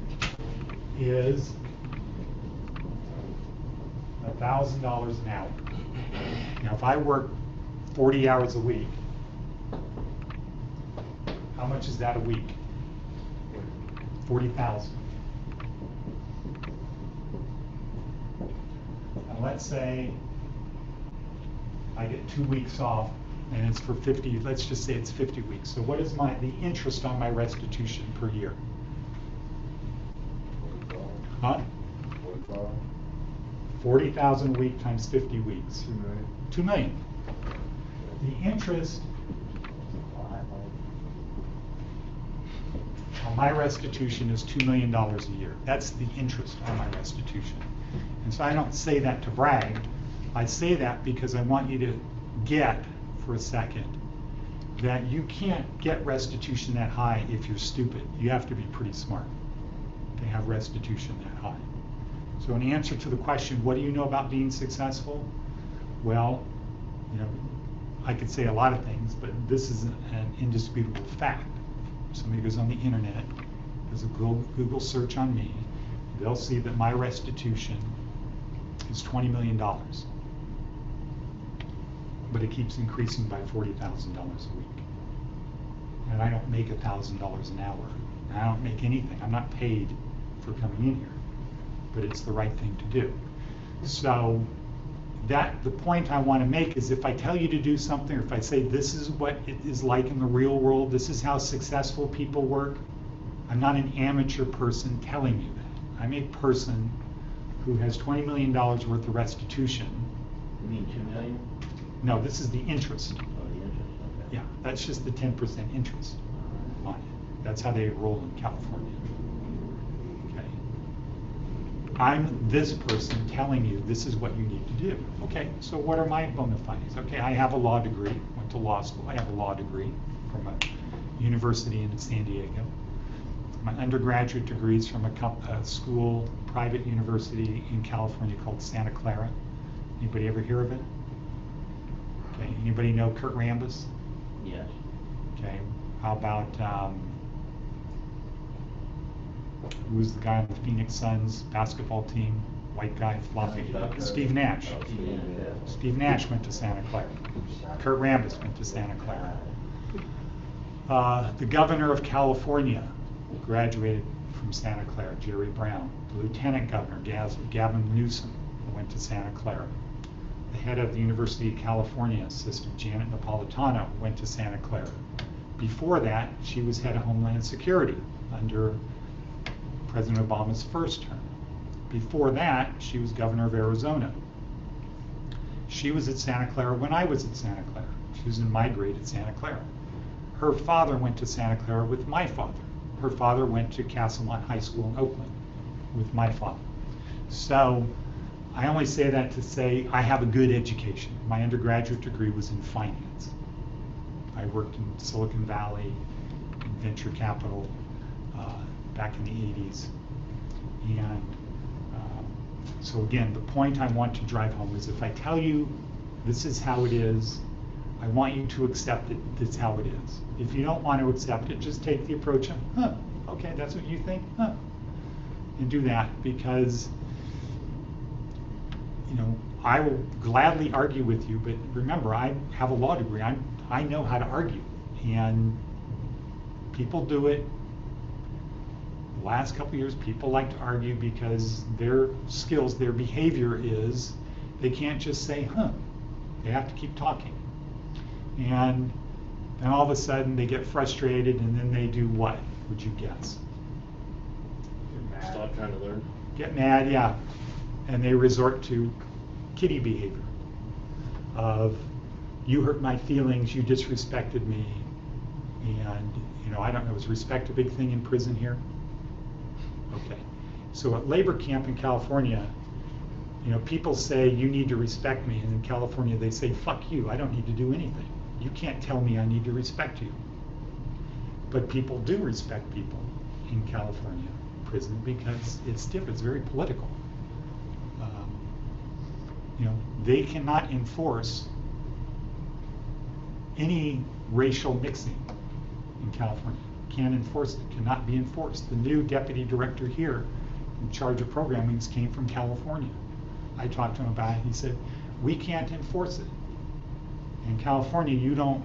is $1,000 an hour. Now, if I work 40 hours a week, how much is that a week? 40,000. And let's say I get 2 weeks off, and it's for 50. Let's just say it's 50 weeks. So what is the interest on my restitution per year? Huh? 45. 40,000 a week times 50 weeks. 2 million. 2 million. The interest on my restitution is $2 million a year. That's the interest on my restitution. And so I don't say that to brag. I say that because I want you to get, for a second, that you can't get restitution that high if you're stupid. You have to be pretty smart to have restitution that high. So in answer to the question, what do you know about being successful? Well, I could say a lot of things, but this is an indisputable fact. If somebody goes on the internet, does a Google search on me, they'll see that my restitution is $20 million. But it keeps increasing by $40,000 a week. And I don't make $1,000 an hour. And I don't make anything. I'm not paid for coming in here. But it's the right thing to do. So the point I want to make is if I tell you to do something, or if I say this is what it is like in the real world, this is how successful people work, I'm not an amateur person telling you that. I'm a person who has $20 million worth of restitution. You mean 2 million? No, this is the interest. Oh, the interest, okay. Yeah, that's just the 10% interest on it. That's how they roll in California. Okay. I'm this person telling you this is what you need to do. Okay, so what are my bona fides? Okay, I have a law degree, went to law school. I have a law degree from a university in San Diego. My undergraduate degree is from a school, private university in California called Santa Clara. Anybody ever hear of it? Okay, anybody know Kurt Rambis? Yes. Okay, how about, who was the guy on the Phoenix Suns basketball team? White guy, floppy, Steve Nash. Oh, yeah. Steve Nash went to Santa Clara. Kurt Rambis went to Santa Clara. The governor of California graduated from Santa Clara, Jerry Brown. The lieutenant governor, Gavin Newsom, went to Santa Clara. The head of the University of California system, Janet Napolitano, went to Santa Clara. Before that, she was head of Homeland Security under President Obama's first term. Before that, she was governor of Arizona. She was at Santa Clara when I was at Santa Clara. She was in my grade at Santa Clara. Her father went to Santa Clara with my father. Her father went to Castlemont High School in Oakland with my father. So I only say that to say I have a good education. My undergraduate degree was in finance. I worked in Silicon Valley, in venture capital, back in the 80s. And so again, the point I want to drive home is if I tell you this is how it is, I want you to accept that that's how it is. If you don't want to accept it, just take the approach of, okay, that's what you think, and do that, because I will gladly argue with you, but remember, I have a law degree. I know how to argue, and people do it. The last couple of years, people like to argue because their skills, their behavior is, they can't just say, They have to keep talking. And then all of a sudden, they get frustrated, and then they do what, would you guess? Stop trying to learn. Get mad, yeah. And they resort to kitty behavior of, you hurt my feelings, you disrespected me. And, I don't know, is respect a big thing in prison here? Okay. So at labor camp in California, people say, you need to respect me. And in California, they say, fuck you, I don't need to do anything. You can't tell me I need to respect you. But people do respect people in California prison because it's different, it's very political. They cannot enforce any racial mixing in California. Can't enforce it, cannot be enforced. The new deputy director here in charge of programming came from California. I talked to him about it, he said, we can't enforce it. In California, you don't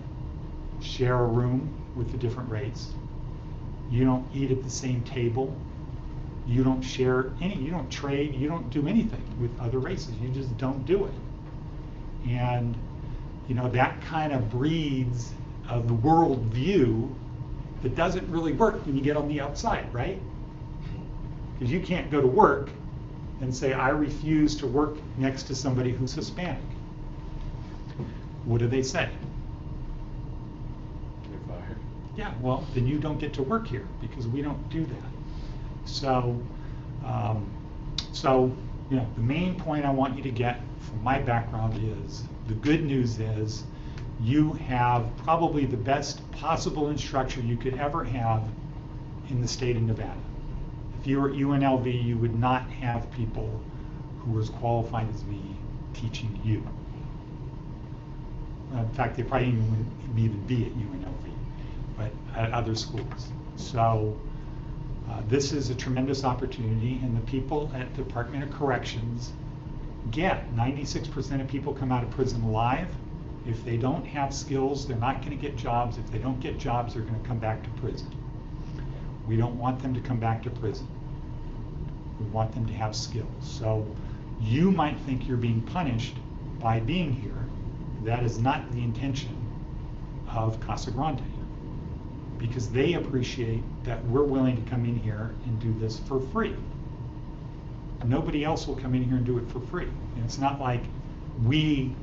share a room with a different race. You don't eat at the same table. You don't share you don't trade, you don't do anything with other races. You just don't do it. And, that kind of breeds the world view that doesn't really work when you get on the outside, right? Because you can't go to work and say, I refuse to work next to somebody who's Hispanic. What do they say? You're fired. Yeah, well, then you don't get to work here because we don't do that. So, the main point I want you to get from my background is, the good news is, you have probably the best possible instructor you could ever have in the state of Nevada. If you were at UNLV, you would not have people who were as qualified as me teaching you. In fact, they probably wouldn't even be at UNLV, but at other schools. So this is a tremendous opportunity, and the people at the Department of Corrections get 96% of people come out of prison alive. If they don't have skills, they're not going to get jobs. If they don't get jobs, they're going to come back to prison. We don't want them to come back to prison. We want them to have skills. So you might think you're being punished by being here. That is not the intention of Casa Grande, because they appreciate that we're willing to come in here and do this for free. Nobody else will come in here and do it for free. And it's not like we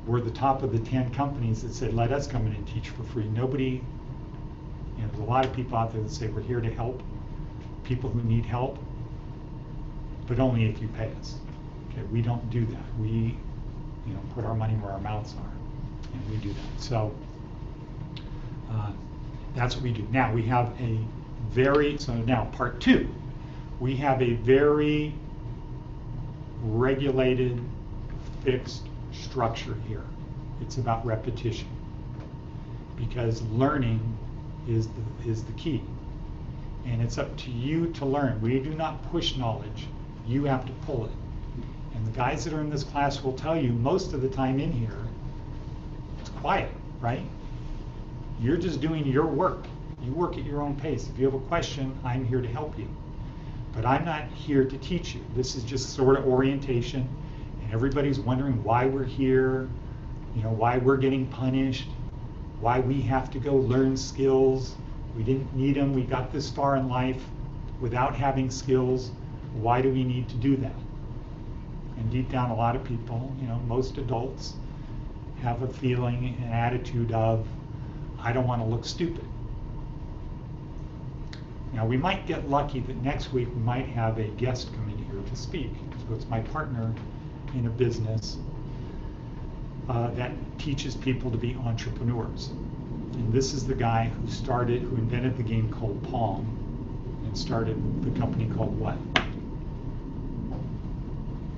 were the top of the 10 companies that said, let us come in and teach for free. Nobody, there's a lot of people out there that say we're here to help people who need help, but only if you pay us. Okay, we don't do that. We, put our money where our mouths are, and we do that. So that's what we do. Now we have now part 2, we have a very regulated, fixed structure here. It's about repetition, because learning is the key, and it's up to you to learn. We do not push knowledge, you have to pull it. And the guys that are in this class will tell you most of the time in here it's quiet, right? You're just doing your work. You work at your own pace. If you have a question, I'm here to help you, but I'm not here to teach you. This is just sort of orientation, and everybody's wondering why we're here, why we're getting punished, why we have to go learn skills. We didn't need them. We got this far in life without having skills. Why do we need to do that? And deep down, a lot of people, most adults, have a feeling, an attitude of, I don't want to look stupid. Now, we might get lucky that next week we might have a guest come in here to speak. So it's my partner in a business that teaches people to be entrepreneurs. And this is the guy who invented the game called Pong and started the company called what?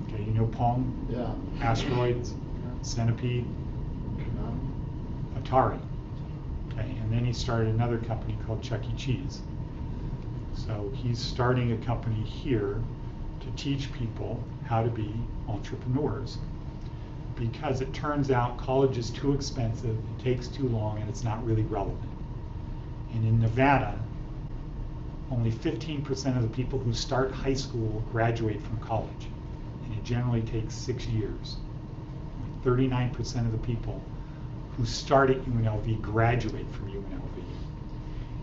Okay, you know Pong? Yeah. Asteroids, Centipede, Atari. Okay, and then he started another company called Chuck E. Cheese. So he's starting a company here to teach people how to be entrepreneurs, because it turns out college is too expensive, it takes too long, and it's not really relevant. And in Nevada, only 15% of the people who start high school graduate from college, and it generally takes 6 years. 39% of the people who start at UNLV graduate from UNLV,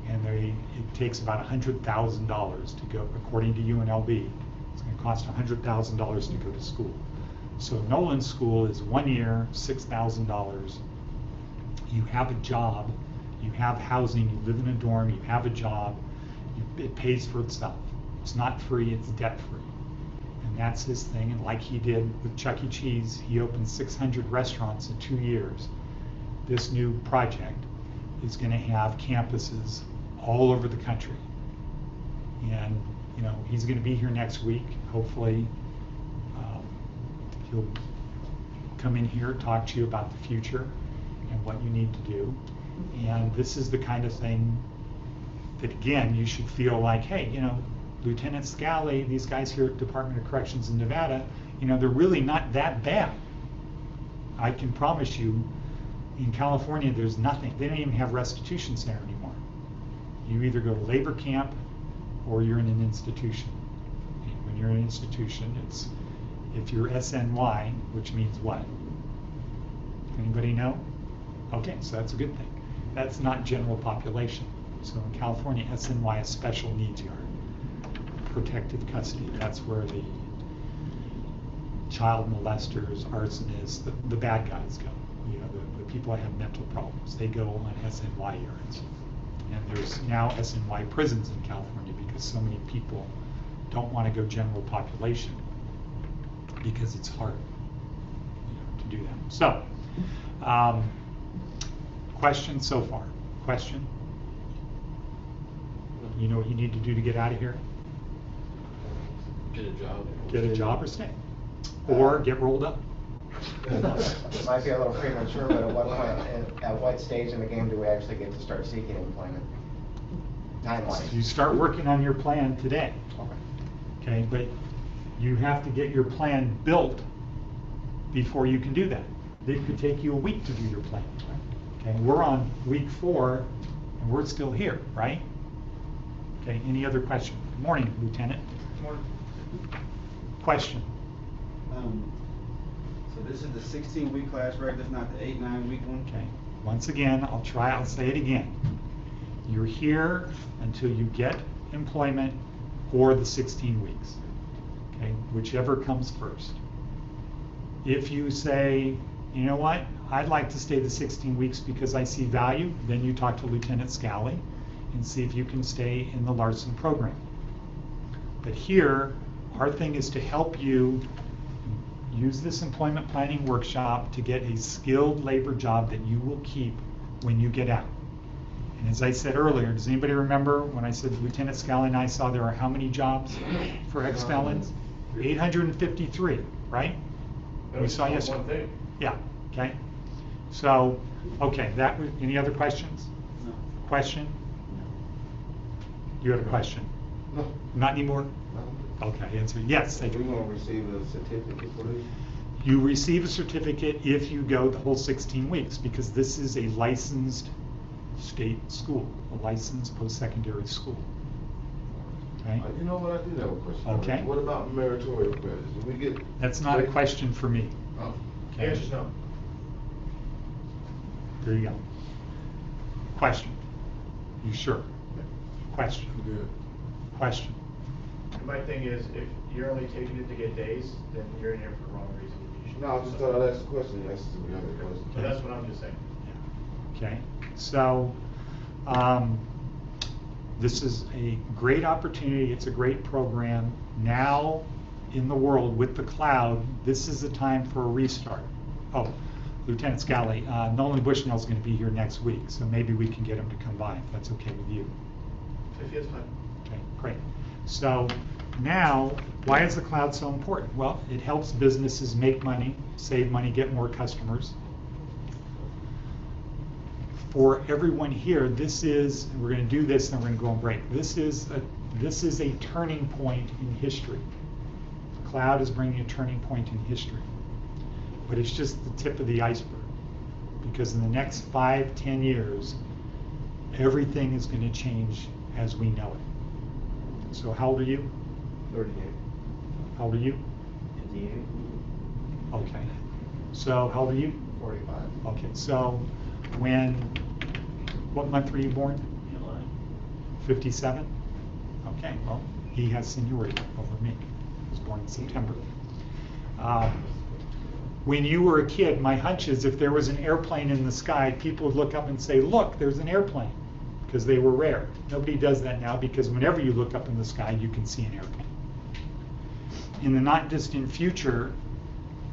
and it takes about $100,000 to go, according to UNLV. It's going to cost $100,000 to go to school. So Nolan's school is 1 year, $6,000. You have a job, you have housing, you live in a dorm, you have a job, it pays for itself. It's not free, it's debt free. And that's his thing. And like he did with Chuck E. Cheese, he opened 600 restaurants in 2 years. This new project is going to have campuses all over the country. And he's going to be here next week. Hopefully he'll come in here, talk to you about the future and what you need to do. And this is the kind of thing that, again, you should feel like, hey, Lieutenant Scally, these guys here at Department of Corrections in Nevada, they're really not that bad. I can promise you, in California, there's nothing. They don't even have restitution center anymore. You either go to labor camp or you're in an institution. And when you're in an institution, it's, if you're SNY, which means what? Anybody know? Okay, so that's a good thing. That's not general population. So in California, SNY is special needs yard. Protective custody. That's where the child molesters, arsonists, the bad guys go. The people that have mental problems, they go on SNY yards. And there's now SNY prisons in California because so many people don't want to go general population because it's hard to do that. So, question so far? Question? You know what you need to do to get out of here? Get a job. Get a job or stay. Or get rolled up. It might be a little premature, but at what stage in the game do we actually get to start seeking employment? Time-wise. You start working on your plan today. Okay, but you have to get your plan built before you can do that. It could take you a week to do your plan. Okay, we're on week 4 and we're still here, right? Okay, any other question? Good morning, Lieutenant. Good morning. Question? So this is the 16-week class, right? That's not the 8-9-week one? Okay, once again, I'll say it again. You're here until you get employment or the 16 weeks. Okay, whichever comes first. If you say, you know what, I'd like to stay the 16 weeks because I see value, then you talk to Lieutenant Scally and see if you can stay in the Larson program. But here, our thing is to help you use this employment planning workshop to get a skilled labor job that you will keep when you get out. And as I said earlier, does anybody remember when I said Lieutenant Scally and I saw there are how many jobs for ex-felons? 853, right? We saw yesterday. One thing. Yeah, okay. So, okay, any other questions? No. Question? You had a question? No. Not anymore? No. Okay, answer yes. We're gonna receive a certificate for this? You receive a certificate if you go the whole 16 weeks, because this is a licensed state school, a licensed post-secondary school. Okay? You know what, I do have a question. Okay. What about meritorious credits? Do we get? That's not a question for me. Oh. Okay? Answer's no. There you go. Question. You sure? Question. Good. Question. My thing is, if you're only taking it to get days, then you're in here for the wrong reason. You should- No, I just thought I'd ask a question, that's the other question. So that's what I'm just saying. Okay, so this is a great opportunity. It's a great program. Now in the world with the cloud, this is a time for a restart. Oh, Lieutenant Scally, Nolan Bushnell's going to be here next week, so maybe we can get him to come by if that's okay with you. If he has time. Okay, great. So now, why is the cloud so important? Well, it helps businesses make money, save money, get more customers. For everyone here, this is, and we're going to do this and we're going to go on break. This is a turning point in history. The cloud is bringing a turning point in history. But it's just the tip of the iceberg. Because in the next 5-10 years, everything is going to change as we know it. So how old are you? 38. How old are you? 58. Okay. So how old are you? 45. Okay, so what month were you born? July. 57? Okay, well, he has seniority over me. He was born in September. When you were a kid, my hunch is if there was an airplane in the sky, people would look up and say, look, there's an airplane, because they were rare. Nobody does that now because whenever you look up in the sky, you can see an airplane. In the not distant future,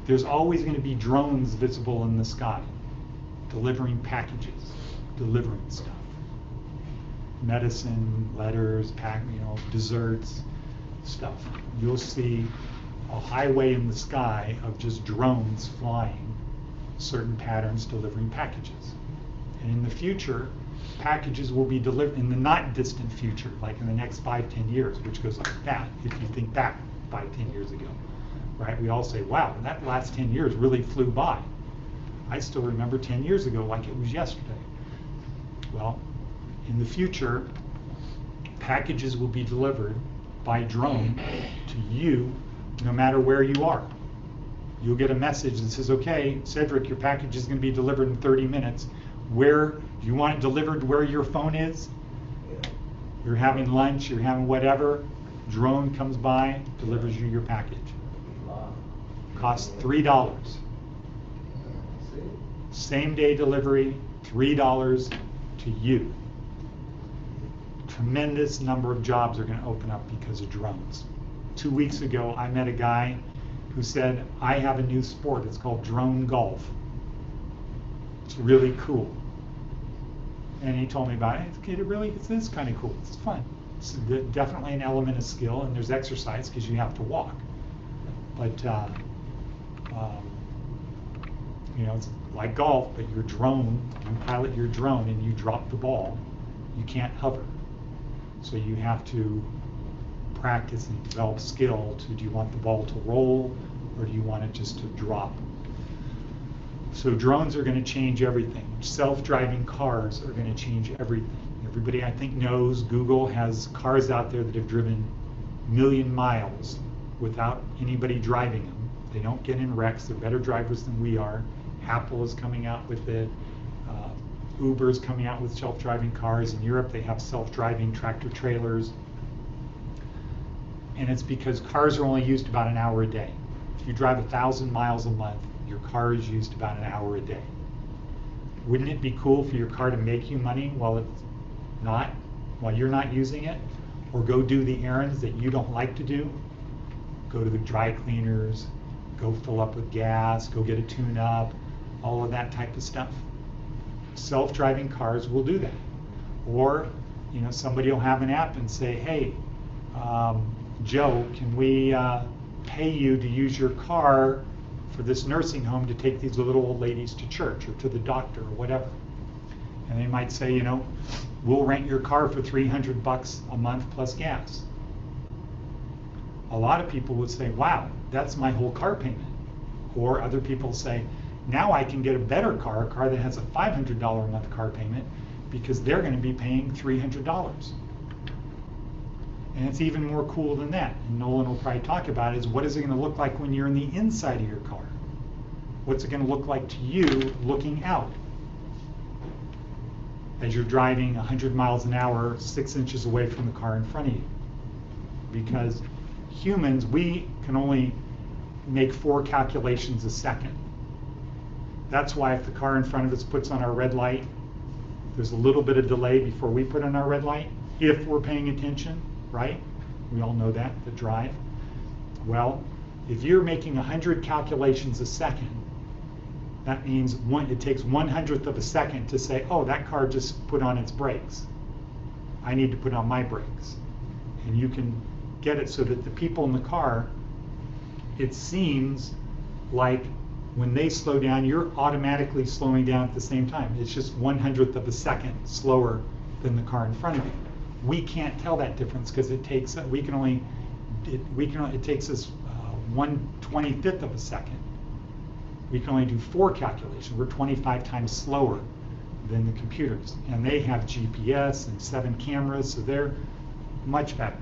there's always going to be drones visible in the sky, delivering packages, delivering stuff. Medicine, letters, desserts, stuff. You'll see a highway in the sky of just drones flying certain patterns delivering packages. And in the future, packages will be delivered in the not distant future, like in the next 5-10 years, which goes like that, if you think back 5-10 years ago. Right? We all say, wow, that last 10 years really flew by. I still remember 10 years ago like it was yesterday. Well, in the future, packages will be delivered by drone to you no matter where you are. You'll get a message that says, okay, Cedric, your package is going to be delivered in 30 minutes. Where you want it delivered where your phone is? You're having lunch, you're having whatever, drone comes by, delivers you your package. Costs $3. Same day delivery, $3 to you. Tremendous number of jobs are going to open up because of drones. 2 weeks ago, I met a guy who said, I have a new sport. It's called drone golf. It's really cool. And he told me about it. It is kind of cool. It's fun. It's definitely an element of skill, and there's exercise because you have to walk. But it's like golf, but your drone, you pilot your drone and you drop the ball. You can't hover. So you have to practice and develop skill do you want the ball to roll or do you want it just to drop? So drones are going to change everything. Self-driving cars are going to change everything. Everybody I think knows Google has cars out there that have driven 1 million miles without anybody driving them. They don't get in wrecks. They're better drivers than we are. Apple is coming out with it. Uber is coming out with self-driving cars. In Europe, they have self-driving tractor trailers. And it's because cars are only used about an hour a day. If you drive 1,000 miles a month, your car is used about an hour a day. Wouldn't it be cool for your car to make you money while you're not using it? Or go do the errands that you don't like to do? Go to the dry cleaners, go fill up with gas, go get a tune-up, all of that type of stuff. Self-driving cars will do that. Or, somebody will have an app and say, hey, Joe, can we pay you to use your car for this nursing home to take these little old ladies to church or to the doctor or whatever? And they might say, we'll rent your car for $300 a month plus gas. A lot of people would say, wow, that's my whole car payment. Or other people say, now I can get a better car, a car that has a $500 a month car payment, because they're going to be paying $300. And it's even more cool than that. And Nolan will probably talk about it, is what is it going to look like when you're in the inside of your car? What's it going to look like to you looking out? As you're driving 100 miles an hour, 6 inches away from the car in front of you. Because humans, we can only make 4 calculations a second. That's why if the car in front of us puts on our red light, there's a little bit of delay before we put on our red light, if we're paying attention, right? We all know that drive. Well, if you're making 100 calculations a second, that means it takes 1/100th of a second to say, oh, that car just put on its brakes. I need to put on my brakes. And you can get it so that the people in the car, it seems like when they slow down, you're automatically slowing down at the same time. It's just 1/100th of a second slower than the car in front of you. We can't tell that difference because it takes it takes us 1/25th of a second. We can only do 4 calculations. We're 25 times slower than the computers, and they have GPS and 7 cameras, so they're much better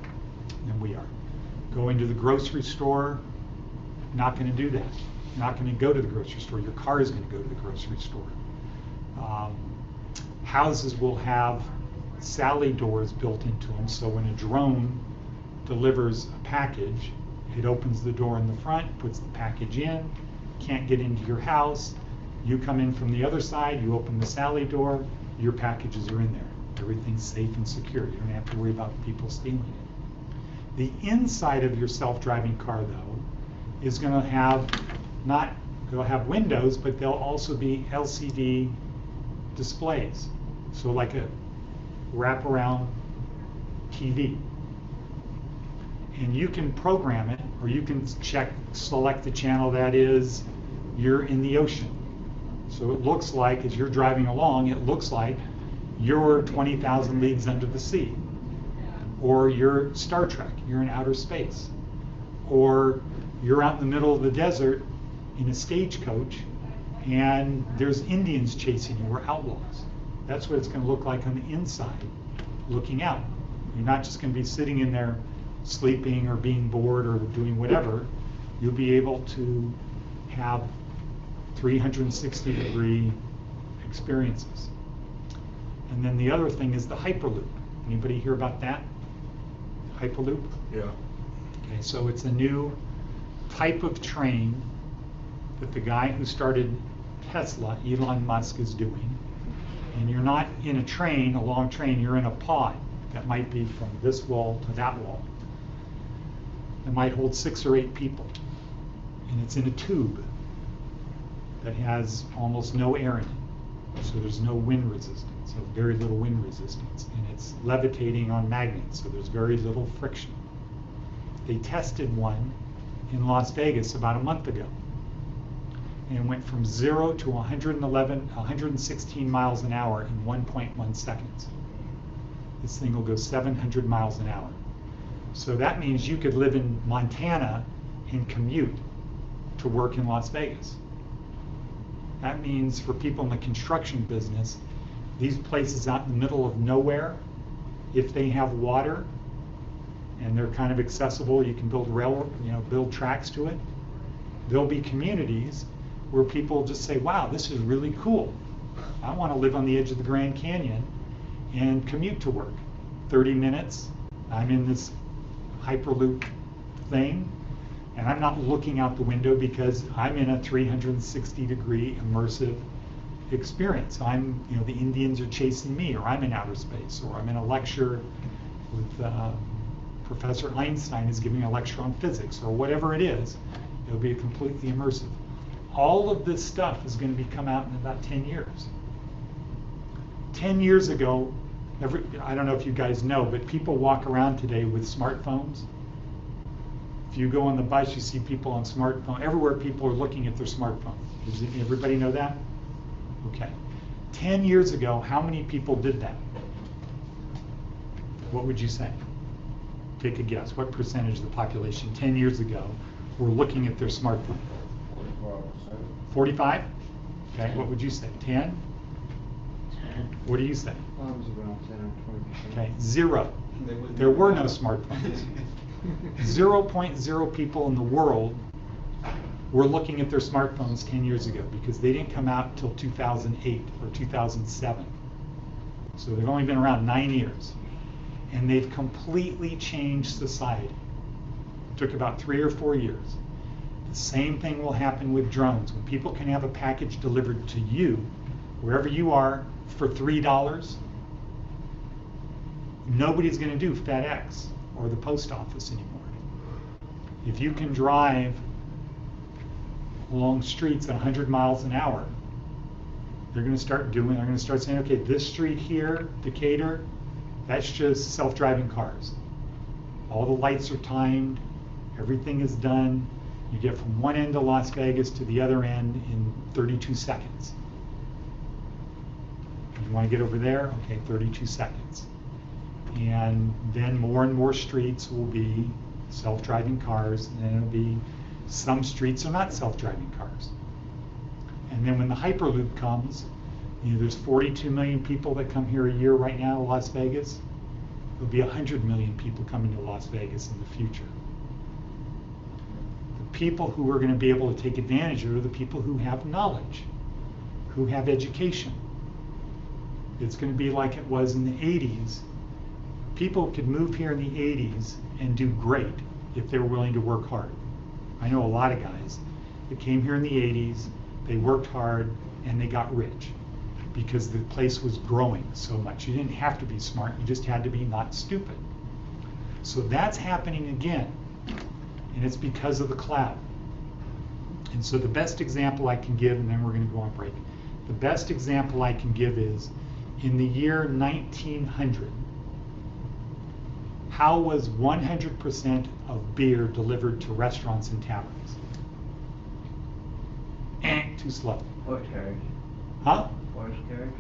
than we are. Going to the grocery store, not going to do that. Not going to go to the grocery store. Your car is going to go to the grocery store. Houses will have sally doors built into them, so when a drone delivers a package, it opens the door in the front, puts the package in, can't get into your house. You come in from the other side, you open the sally door, your packages are in there. Everything's safe and secure. You don't have to worry about people stealing it. The inside of your self-driving car, though, is going to have they'll have windows, but they'll also be LCD displays. So like a wraparound TV. And you can program it, or you can select the channel that is, you're in the ocean. So it looks like, as you're driving along, it looks like you're 20,000 leagues under the sea. Or you're Star Trek, you're in outer space. Or you're out in the middle of the desert in a stagecoach, and there's Indians chasing you, or outlaws. That's what it's going to look like on the inside, looking out. You're not just going to be sitting in there sleeping or being bored or doing whatever. You'll be able to have 360-degree experiences. And then the other thing is the Hyperloop. Anybody hear about that? Hyperloop? Yeah. Okay, so it's a new type of train that the guy who started Tesla, Elon Musk, is doing. And you're not in a train, a long train, you're in a pod that might be from this wall to that wall. It might hold 6 or 8 people. And it's in a tube that has almost no air in it. So there's no wind resistance, so very little wind resistance. And it's levitating on magnets, so there's very little friction. They tested one in Las Vegas about a month ago. And it went from 0 to 116 miles an hour in 1.1 seconds. This thing will go 700 miles an hour. So that means you could live in Montana and commute to work in Las Vegas. That means for people in the construction business, these places out in the middle of nowhere, if they have water and they're kind of accessible, you can build build tracks to it. There'll be communities where people just say, wow, this is really cool. I want to live on the edge of the Grand Canyon and commute to work. 30 minutes, I'm in this Hyperloop thing, and I'm not looking out the window because I'm in a 360-degree immersive experience. The Indians are chasing me, or I'm in outer space, or I'm in a lecture with Professor Einstein is giving a lecture on physics, or whatever it is. It'll be completely immersive. All of this stuff is going to come out in about 10 years. 10 years ago, I don't know if you guys know, but people walk around today with smartphones. If you go on the bus, you see people on smartphones. Everywhere people are looking at their smartphone. Does everybody know that? Okay. 10 years ago, how many people did that? What would you say? Take a guess. What percentage of the population 10 years ago were looking at their smartphone? 45? Okay, what would you say? 10? What do you say? I was around 10 or 20%. Okay, 0. There were no smartphones. 0.0 people in the world were looking at their smartphones 10 years ago because they didn't come out until 2008 or 2007. So they've only been around 9 years. And they've completely changed society. It took about 3 or 4 years. The same thing will happen with drones. When people can have a package delivered to you, wherever you are, for $3, nobody's going to do FedEx or the post office anymore. If you can drive along streets at 100 miles an hour, they're going to start saying, okay, this street here, Decatur, that's just self-driving cars. All the lights are timed, everything is done. You get from one end of Las Vegas to the other end in 32 seconds. You want to get over there? Okay, 32 seconds. And then more and more streets will be self-driving cars, and then it'll be some streets are not self-driving cars. And then when the Hyperloop comes, there's 42 million people that come here a year right now to Las Vegas. There'll be 100 million people coming to Las Vegas in the future. The people who are going to be able to take advantage of it are the people who have knowledge, who have education. It's going to be like it was in the 80s. People could move here in the 80s and do great if they were willing to work hard. I know a lot of guys that came here in the 80s, they worked hard, and they got rich because the place was growing so much. You didn't have to be smart, you just had to be not stupid. So that's happening again, and it's because of the cloud. And so the best example I can give, and then we're going to go on break, the best example I can give is in the year 1900, how was 100% of beer delivered to restaurants and taverns? Too slow. Horse carriage. Huh? Horse carriage.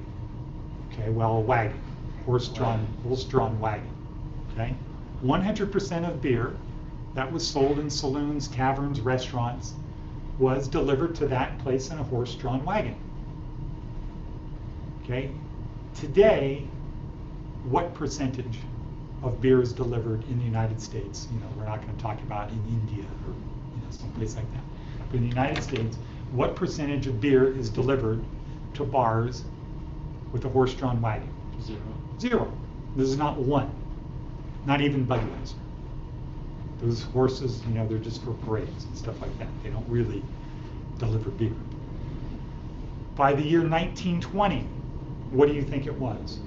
Okay, well, a wagon, horse-drawn wagon. Okay, 100% of beer that was sold in saloons, taverns, restaurants was delivered to that place in a horse-drawn wagon. Okay, today, what percentage of beer is delivered in the United States? We're not going to talk about in India or someplace like that. But in the United States, what percentage of beer is delivered to bars with a horse-drawn wagon? 0. 0. This is not one. Not even Budweiser. Those horses, they're just for parades and stuff like that. They don't really deliver beer. By the year 1920, what do you think it was?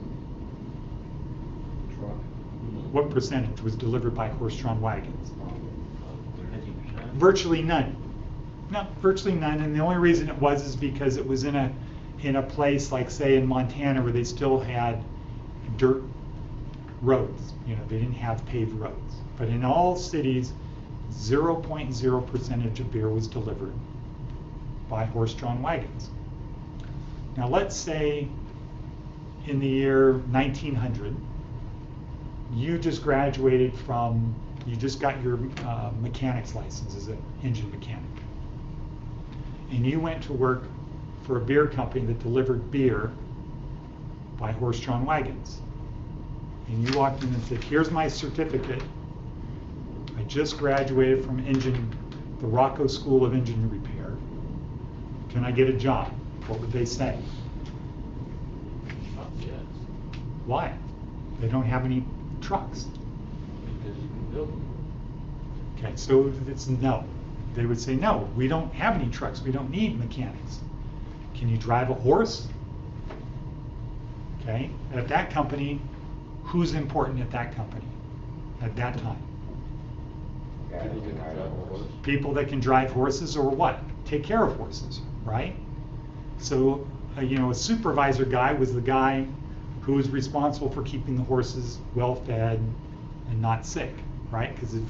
Truck. What percentage was delivered by horse-drawn wagons? 50%. Virtually none. No, virtually none. And the only reason it was is because it was in a place like, say, in Montana, where they still had dirt roads. They didn't have paved roads. But in all cities, 0.0% of beer was delivered by horse-drawn wagons. Now let's say in the year 1900, you just graduated from, you just got your mechanic's license as an engine mechanic. And you went to work for a beer company that delivered beer by horse-drawn wagons. And you walked in and said, here's my certificate. I just graduated from the Rocco School of Engine Repair. Can I get a job? What would they say? Yes. Why? They don't have any trucks. Because you can build them. Okay, so it's no. They would say, no, we don't have any trucks. We don't need mechanics. Can you drive a horse? Okay, at that company, who's important at that company at that time? People can drive a horse. People that can drive horses or what? Take care of horses, right? So, a supervisor guy was the guy who was responsible for keeping the horses well fed and not sick, right? Because if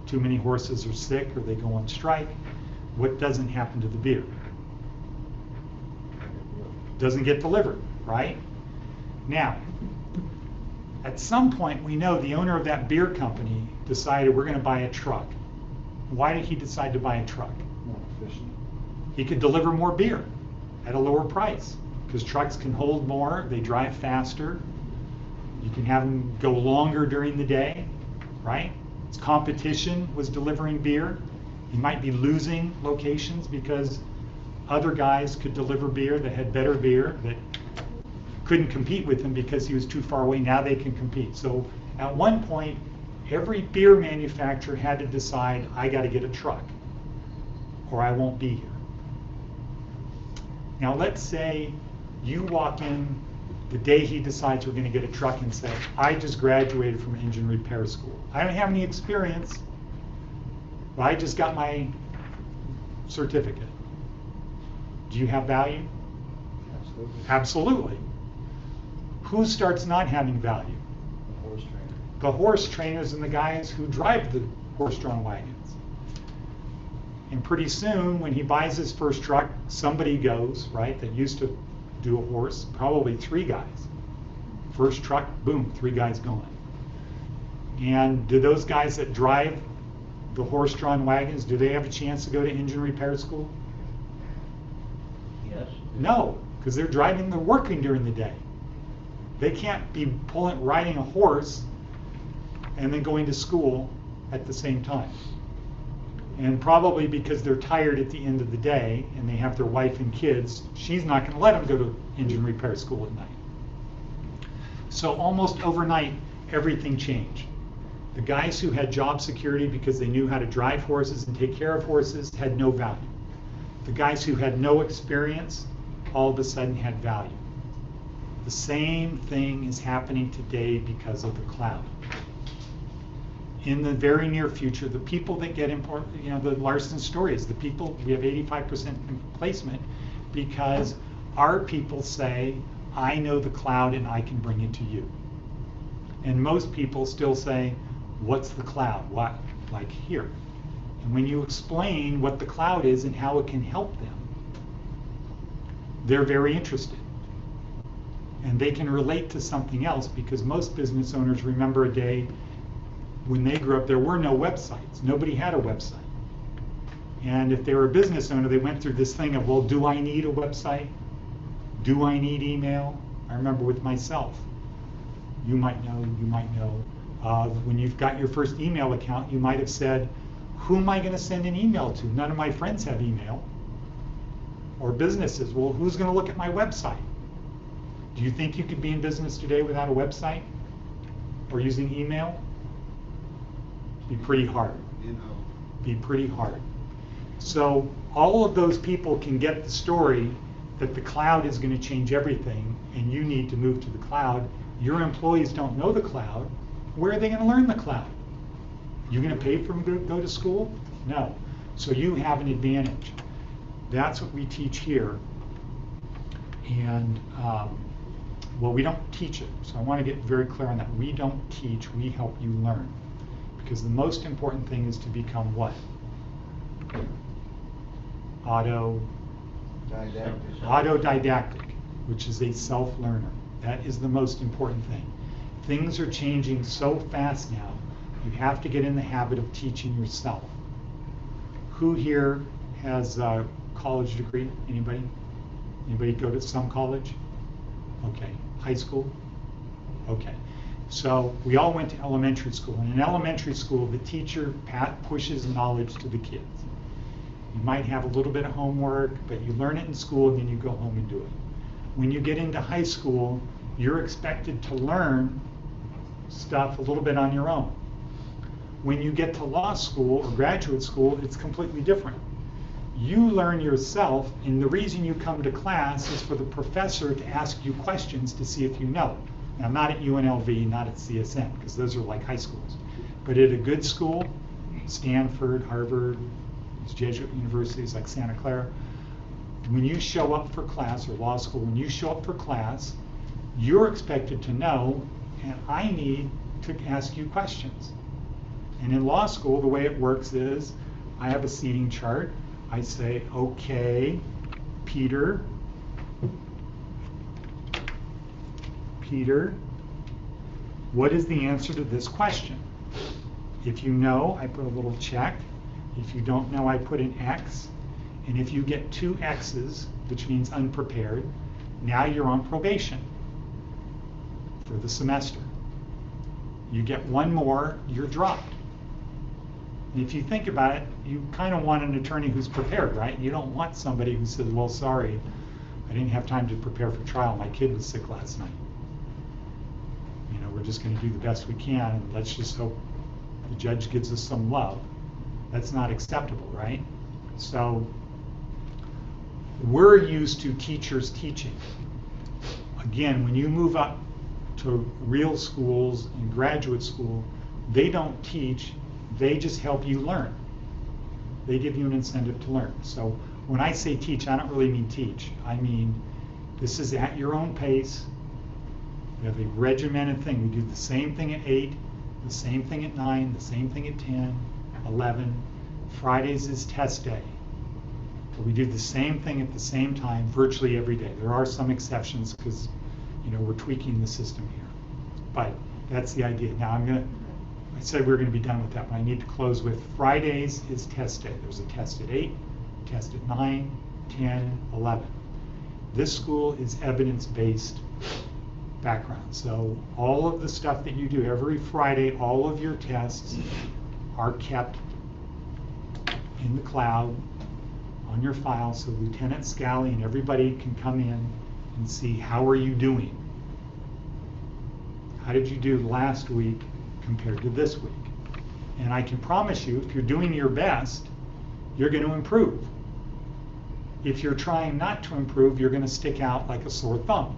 too many horses are sick or they go on strike, what doesn't happen to the beer? Doesn't get delivered, right? Now, at some point we know the owner of that beer company decided we're going to buy a truck. Why did he decide to buy a truck? More efficient. He could deliver more beer at a lower price because trucks can hold more, they drive faster, you can have them go longer during the day, right? His competition was delivering beer. He might be losing locations because other guys could deliver beer that had better beer that couldn't compete with him because he was too far away. Now they can compete. So at one point, every beer manufacturer had to decide, I got to get a truck or I won't be here. Now let's say you walk in the day he decides we're going to get a truck and say, I just graduated from engine repair school. I don't have any experience. Well, I just got my certificate. Do you have value? Absolutely. Absolutely. Who starts not having value? The horse trainer. The horse trainers and the guys who drive the horse-drawn wagons. And pretty soon, when he buys his first truck, somebody goes, right, that used to do a horse, probably 3 guys. First truck, boom, 3 guys going. And do those guys that drive the horse-drawn wagons, do they have a chance to go to engine repair school? Yes. No, because they're driving, they're working during the day. They can't be riding a horse and then going to school at the same time. And probably because they're tired at the end of the day and they have their wife and kids, she's not going to let them go to engine repair school at night. So almost overnight, everything changed. The guys who had job security because they knew how to drive horses and take care of horses had no value. The guys who had no experience all of a sudden had value. The same thing is happening today because of the cloud. In the very near future, the people that get important, the Larson stories, the people, we have 85% placement because our people say, I know the cloud and I can bring it to you. And most people still say, what's the cloud? What? Like here. And when you explain what the cloud is and how it can help them, they're very interested. And they can relate to something else because most business owners remember a day when they grew up, there were no websites. Nobody had a website. And if they were a business owner, they went through this thing of, well, do I need a website? Do I need email? I remember with myself. You might know, when you've got your first email account, you might have said, who am I going to send an email to? None of my friends have email. Or businesses, well, who's going to look at my website? Do you think you could be in business today without a website? Or using email? Be pretty hard. Be pretty hard. So all of those people can get the story that the cloud is going to change everything and you need to move to the cloud. Your employees don't know the cloud. Where are they going to learn the cloud? You going to pay for them to go to school? No. So you have an advantage. That's what we teach here. And well, we don't teach it. So I want to get very clear on that. We don't teach, we help you learn. Because the most important thing is to become what? Autodidactic, which is a self-learner. That is the most important thing. Things are changing so fast now, you have to get in the habit of teaching yourself. Who here has a college degree? Anybody? Anybody go to some college? Okay. High school? Okay. So we all went to elementary school. And in elementary school, the teacher pushes knowledge to the kids. You might have a little bit of homework, but you learn it in school and then you go home and do it. When you get into high school, you're expected to learn stuff a little bit on your own. When you get to law school or graduate school, it's completely different. You learn yourself, and the reason you come to class is for the professor to ask you questions to see if you know. Now, not at UNLV, not at CSN, because those are like high schools. But at a good school, Stanford, Harvard, these Jesuit universities like Santa Clara, when you show up for class, or law school, when you show up for class, you're expected to know, and I need to ask you questions. And in law school, the way it works is, I have a seating chart. I say, okay, Peter, what is the answer to this question? If you know, I put a little check. If you don't know, I put an X. And if you get 2 X's, which means unprepared, now you're on probation for the semester. You get 1 more, you're dropped. And if you think about it, you kind of want an attorney who's prepared, right? You don't want somebody who says, well, sorry, I didn't have time to prepare for trial. My kid was sick last night. We're just going to do the best we can, and let's just hope the judge gives us some love. That's not acceptable, right? So we're used to teachers teaching. Again, when you move up to real schools and graduate school, they don't teach, they just help you learn. they give you an incentive to learn. So when I say teach, I don't really mean teach. I mean, this is at your own pace. We have a regimented thing. We do the same thing at 8, the same thing at 9, the same thing at 10, 11. Fridays is test day. But we do the same thing at the same time virtually every day. There are some exceptions because, you know, we're tweaking the system here. But that's the idea. Now I said we were going to be done with that, but I need to close with Fridays is test day. There's a test at 8, a test at 9, 10, 11. This school is evidence-based background. So all of the stuff that you do every Friday, all of your tests are kept in the cloud on your file, so Lieutenant Scally and everybody can come in and see how are you doing. How did you do last week compared to this week? And I can promise you, if you're doing your best, you're going to improve. If you're trying not to improve, you're going to stick out like a sore thumb.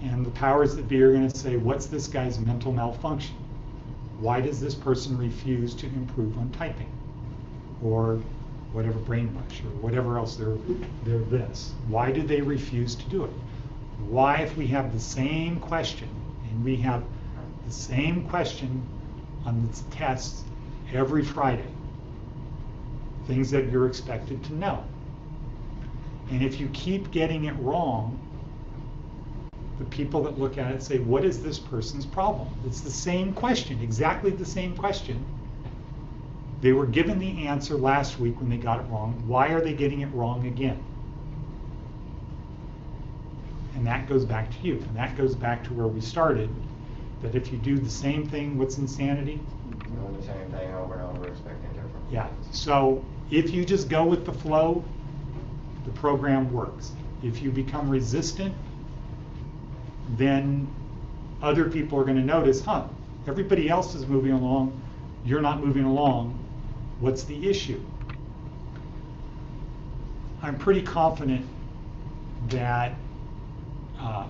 And the powers that be are going to say, what's this guy's mental malfunction? Why does this person refuse to improve on typing? Or whatever, brain mush, or whatever else they're this. Why do they refuse to do it? Why, if we have the same question, and we have the same question on the tests every Friday, things that you're expected to know, and if you keep getting it wrong, the people that look at it say, what is this person's problem? It's the same question, exactly the same question. They were given the answer last week when they got it wrong. Why are they getting it wrong again? And that goes back to you. And that goes back to where we started, that if you do the same thing, what's insanity? Doing the same thing over and over, expecting different. Yeah. So if you just go with the flow, the program works. If you become resistant, then other people are going to notice, everybody else is moving along, you're not moving along. What's the issue? I'm pretty confident that the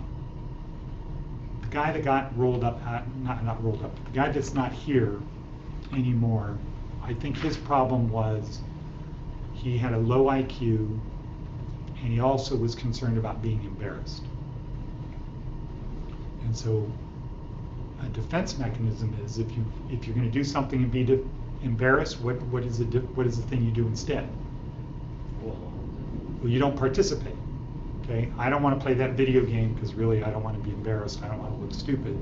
guy that got rolled up, not rolled up, the guy that's not here anymore, I think his problem was he had a low IQ and he also was concerned about being embarrassed. And so a defense mechanism is if you're going to do something and be embarrassed, what is the thing you do instead? Well, you don't participate. Okay, I don't want to play that video game because really I don't want to be embarrassed. I don't want to look stupid.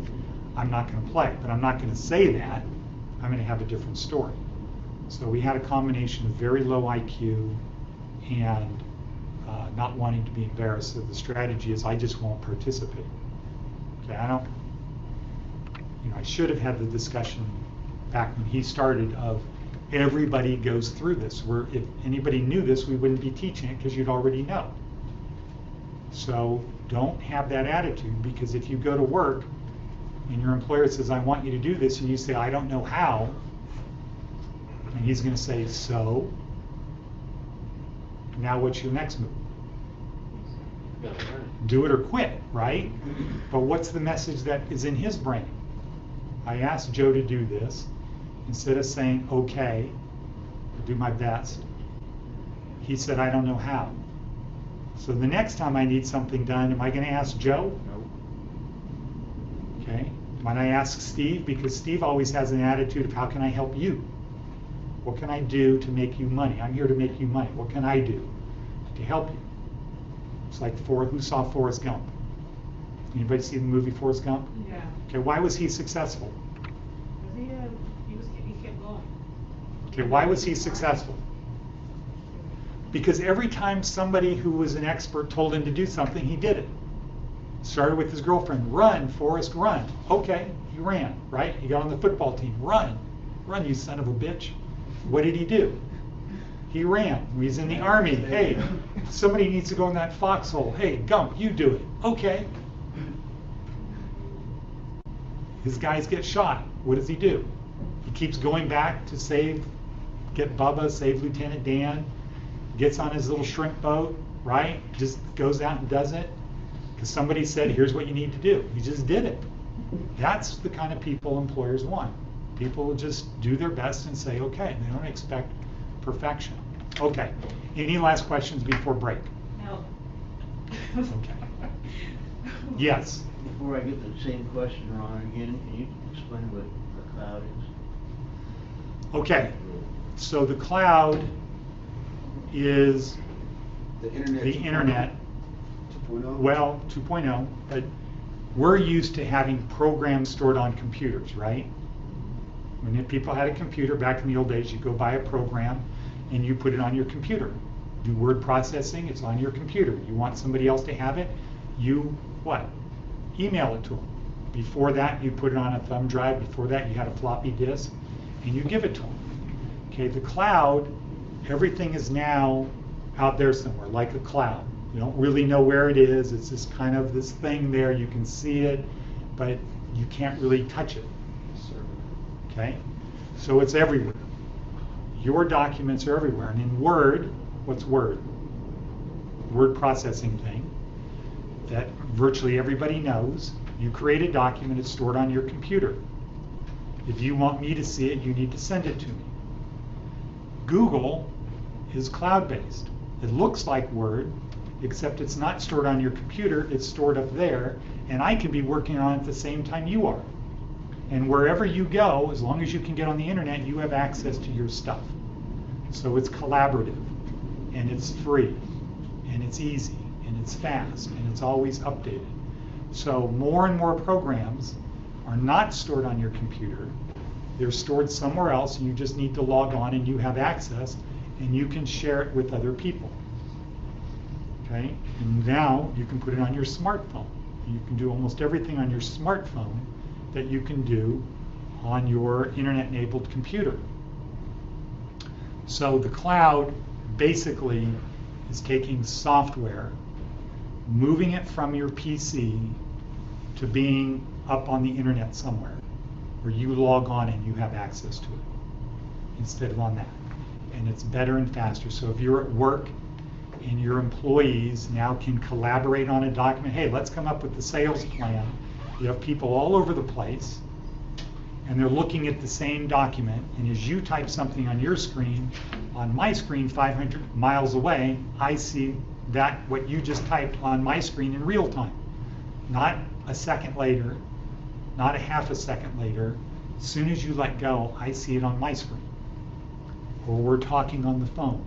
I'm not going to play, but I'm not going to say that. I'm going to have a different story. So we had a combination of very low IQ and not wanting to be embarrassed. So the strategy is I just won't participate. Okay, I should have had the discussion back when he started of everybody goes through this. Where if anybody knew this, we wouldn't be teaching it because you'd already know. So don't have that attitude, because if you go to work and your employer says, I want you to do this, and you say, I don't know how, and he's going to say, so? Now what's your next move? Do it or quit, right? But what's the message that is in his brain? I asked Joe to do this. Instead of saying, okay, I'll do my best, he said, I don't know how. So the next time I need something done, am I going to ask Joe? No. Okay. Might I ask Steve? Because Steve always has an attitude of how can I help you? What can I do to make you money? I'm here to make you money. What can I do to help you? It's like who saw Forrest Gump? Anybody see the movie Forrest Gump? Yeah. Okay, why was he successful? He kept going. Okay, why was he successful? Because every time somebody who was an expert told him to do something, he did it. Started with his girlfriend, run, Forrest, run. Okay, he ran, right? He got on the football team, run, you son of a bitch. What did he do? He ran. He's in the Army. Hey, somebody needs to go in that foxhole. Hey, Gump, you do it. Okay. His guys get shot. What does he do? He keeps going back to get Bubba, save Lieutenant Dan, gets on his little shrimp boat, right? Just goes out and does it. Because somebody said, here's what you need to do. He just did it. That's the kind of people employers want. People will just do their best and say, okay, they don't expect perfection. Okay, any last questions before break? No. Okay. Yes? Before I get the same question wrong again, can you explain what the cloud is? Okay, so the cloud is The internet. the internet, 2.0? well, 2.0, but we're used to having programs stored on computers, right? When people had a computer back in the old days, you go buy a program and you put it on your computer. Do word processing, it's on your computer. You want somebody else to have it, you what? Email it to them. Before that, you put it on a thumb drive. Before that, you had a floppy disk, and you give it to them. Okay, the cloud, everything is now out there somewhere, like a cloud. You don't really know where it is. It's just kind of this thing there. You can see it, but you can't really touch it. Okay, so it's everywhere. Your documents are everywhere. And in Word, what's Word? Word processing thing that virtually everybody knows. You create a document, it's stored on your computer. If you want me to see it, you need to send it to me. Google is cloud-based. It looks like Word, except it's not stored on your computer, it's stored up there, and I can be working on it at the same time you are. And wherever you go, as long as you can get on the internet, you have access to your stuff. So it's collaborative, and it's free, and it's easy, and it's fast, and it's always updated. So more and more programs are not stored on your computer. They're stored somewhere else, and you just need to log on and you have access, and you can share it with other people. Okay? And now you can put it on your smartphone. You can do almost everything on your smartphone that you can do on your internet-enabled computer. So the cloud basically is taking software, moving it from your PC to being up on the internet somewhere, where you log on and you have access to it, instead of on that. And it's better and faster. So if you're at work and your employees now can collaborate on a document, hey, let's come up with the sales plan. You have people all over the place, and they're looking at the same document, and as you type something on your screen, on my screen 500 miles away, I see that what you just typed on my screen in real time. Not a second later, not a half a second later. As soon as you let go, I see it on my screen. Or we're talking on the phone.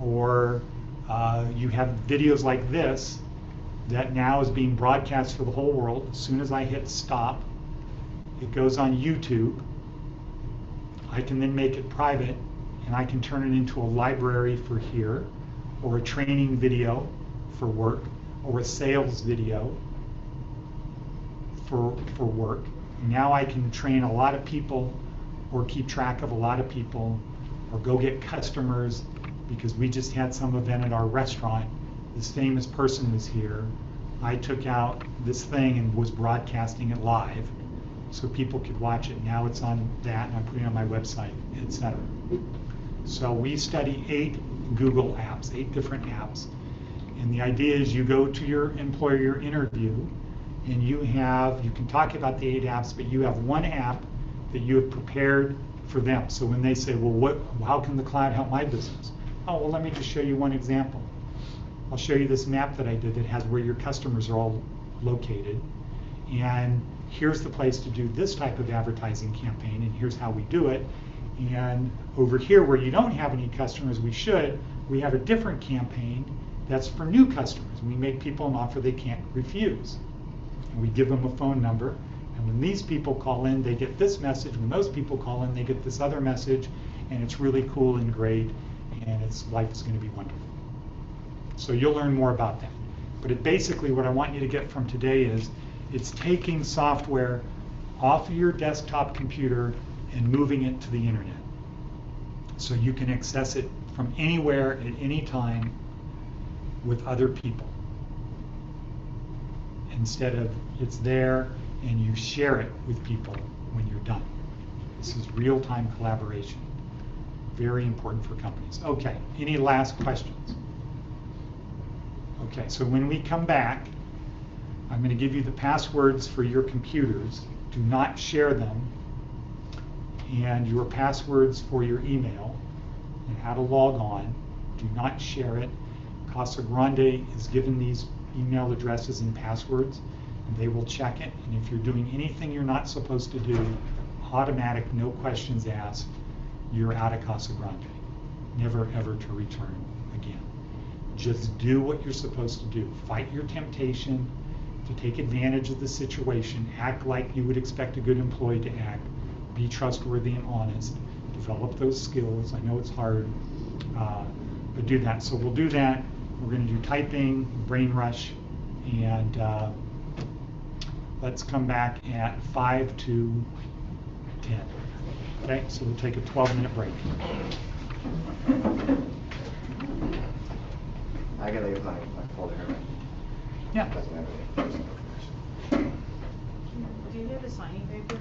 Or you have videos like this that now is being broadcast for the whole world. As soon as I hit stop, it goes on YouTube. I can then make it private, and I can turn it into a library for here, or a training video for work, or a sales video for work. Now I can train a lot of people, or keep track of a lot of people, or go get customers, because we just had some event at our restaurant. This famous person was here. I took out this thing and was broadcasting it live so people could watch it. Now it's on that, and I'm putting it on my website, etc. So we study 8 Google apps, 8 different apps. And the idea is you go to your employer interview, and you can talk about the 8 apps, but you have one app that you have prepared for them. So when they say, well, how can the cloud help my business? Oh, well, let me just show you one example. I'll show you this map that I did that has where your customers are all located. And here's the place to do this type of advertising campaign, and here's how we do it. And over here where you don't have any customers, we have a different campaign that's for new customers. We make people an offer they can't refuse. And we give them a phone number, and when these people call in, they get this message. When those people call in, they get this other message, and it's really cool and great, and life is going to be wonderful. So you'll learn more about that. But basically what I want you to get from today is it's taking software off of your desktop computer and moving it to the internet. So you can access it from anywhere at any time with other people. Instead of it's there and you share it with people when you're done. This is real-time collaboration. Very important for companies. Okay, any last questions? Okay, so when we come back, I'm going to give you the passwords for your computers. Do not share them and your passwords for your email and how to log on. Do not share it. Casa Grande is given these email addresses and passwords, and they will check it. And if you're doing anything you're not supposed to do, automatic, no questions asked, you're out of Casa Grande. Never ever to return again. Just do what you're supposed to do. Fight your temptation to take advantage of the situation. Act like you would expect a good employee to act. Be trustworthy and honest. Develop those skills. I know it's hard, but do that. So we'll do that. We're going to do typing, brain rush, and let's come back at 5 to 10. Okay, so we'll take a 12-minute break. I gotta leave my folder here. Yeah. Doesn't matter. Do you have a signing paper?